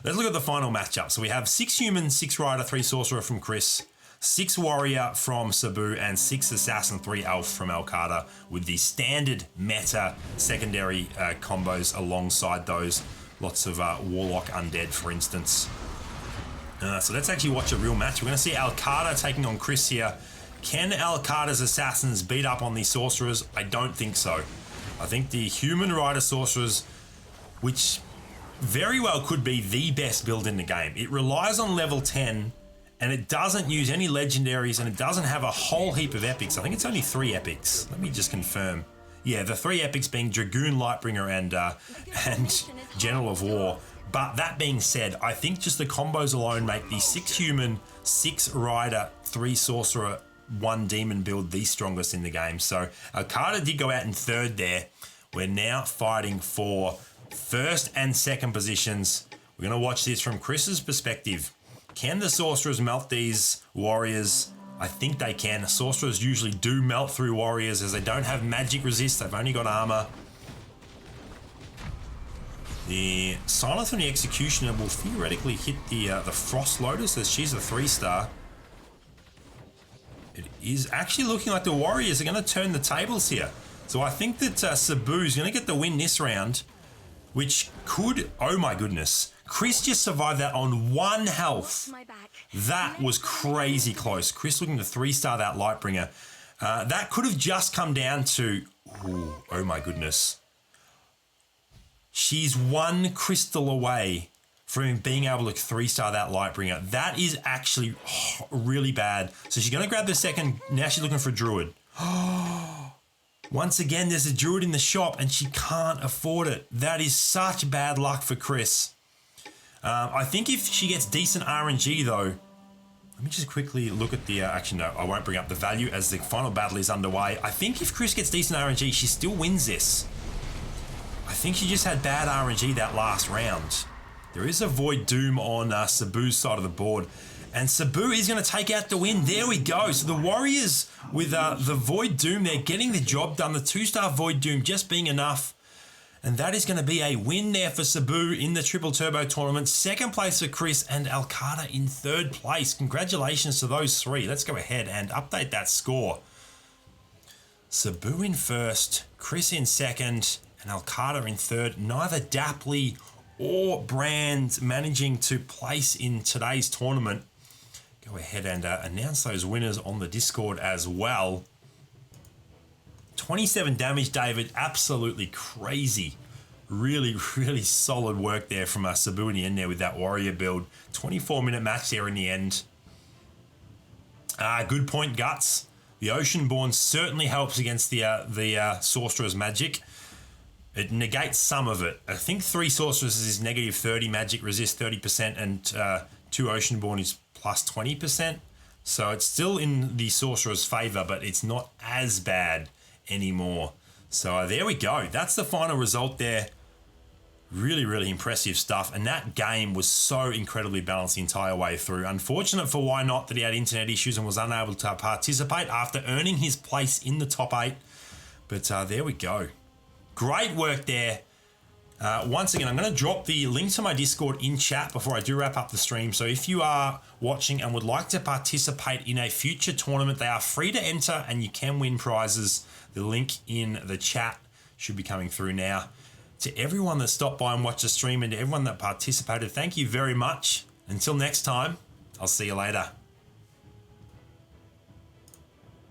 Let's look at the final matchup. So we have 6 human, 6 rider, 3 sorcerer from Chris, 6 warrior from Sabu, and 6 assassin, 3 elf from Alcada, with the standard meta secondary combos alongside those. Lots of warlock undead, for instance. So let's actually watch a real match. We're going to see Alcada taking on Chris here. Can Alcada's assassins beat up on the sorcerers? I don't think so. I think the human rider sorcerers which very well could be the best build in the game. It relies on level 10, and it doesn't use any legendaries, and it doesn't have a whole heap of epics. I think it's only 3 epics. Let me just confirm. Yeah, the 3 epics being Dragoon, Lightbringer, and General of War. But that being said, I think just the combos alone make the 6 human, 6 rider, 3 sorcerer, 1 demon build the strongest in the game. So Alcada did go out in 3rd there. We're now fighting for 1st and 2nd positions. We're going to watch this from Chris's perspective. Can the sorcerers melt these warriors? I think they can. Sorcerers usually do melt through warriors as they don't have magic resist. They've only got armor. The Silence on the Executioner will theoretically hit the Frost Lotus as she's a 3-star. It is actually looking like the Warriors are going to turn the tables here. So I think that Sabu's going to get the win this round, which could... Oh my goodness. Chris just survived that on 1 health. That was crazy close. Chris looking to 3-star that Lightbringer. That could have just come down to... Ooh, oh my goodness. She's 1 crystal away from being able to 3-star that Lightbringer. That is actually really bad. So she's going to grab the 2nd. Now she's looking for a Druid. Once again, there's a Druid in the shop and she can't afford it. That is such bad luck for Chris. I think if she gets decent RNG though, let me just quickly look at the, actually no, I won't bring up the value as the final battle is underway. I think if Chris gets decent RNG, she still wins this. I think she just had bad RNG that last round. There is a Void Doom on Sabu's side of the board. And Sabu is going to take out the win. There we go. So the Warriors with the Void Doom, they're getting the job done. The 2-star Void Doom just being enough. And that is going to be a win there for Sabu in the Triple Turbo tournament. 2nd place for Chris and Alcada in 3rd place. Congratulations to those 3. Let's go ahead and update that score. Sabu in 1st, Chris in 2nd, and Alcada in 3rd. Neither Dapley or Brand managing to place in today's tournament. Go ahead and announce those winners on the Discord as well. 27 damage, David. Absolutely crazy. Really, really solid work there from Sabu in the end there with that Warrior build. 24-minute match there in the end. Good point, Guts. The Oceanborn certainly helps against the Sorcerer's magic. It negates some of it. I think 3 Sorcerers is negative 30 magic resist 30%, and 2 Oceanborn is plus 20%. So it's still in the Sorcerer's favor, but it's not as bad anymore. So there we go. That's the final result there. Really, really impressive stuff. And that game was so incredibly balanced the entire way through. Unfortunate for Why Not that he had internet issues and was unable to participate after earning his place in the top 8. But there we go. Great work there. Once again, I'm going to drop the link to my Discord in chat before I do wrap up the stream. So if you are watching and would like to participate in a future tournament, they are free to enter and you can win prizes. The link in the chat should be coming through now. To everyone that stopped by and watched the stream and to everyone that participated, thank you very much. Until next time, I'll see you later.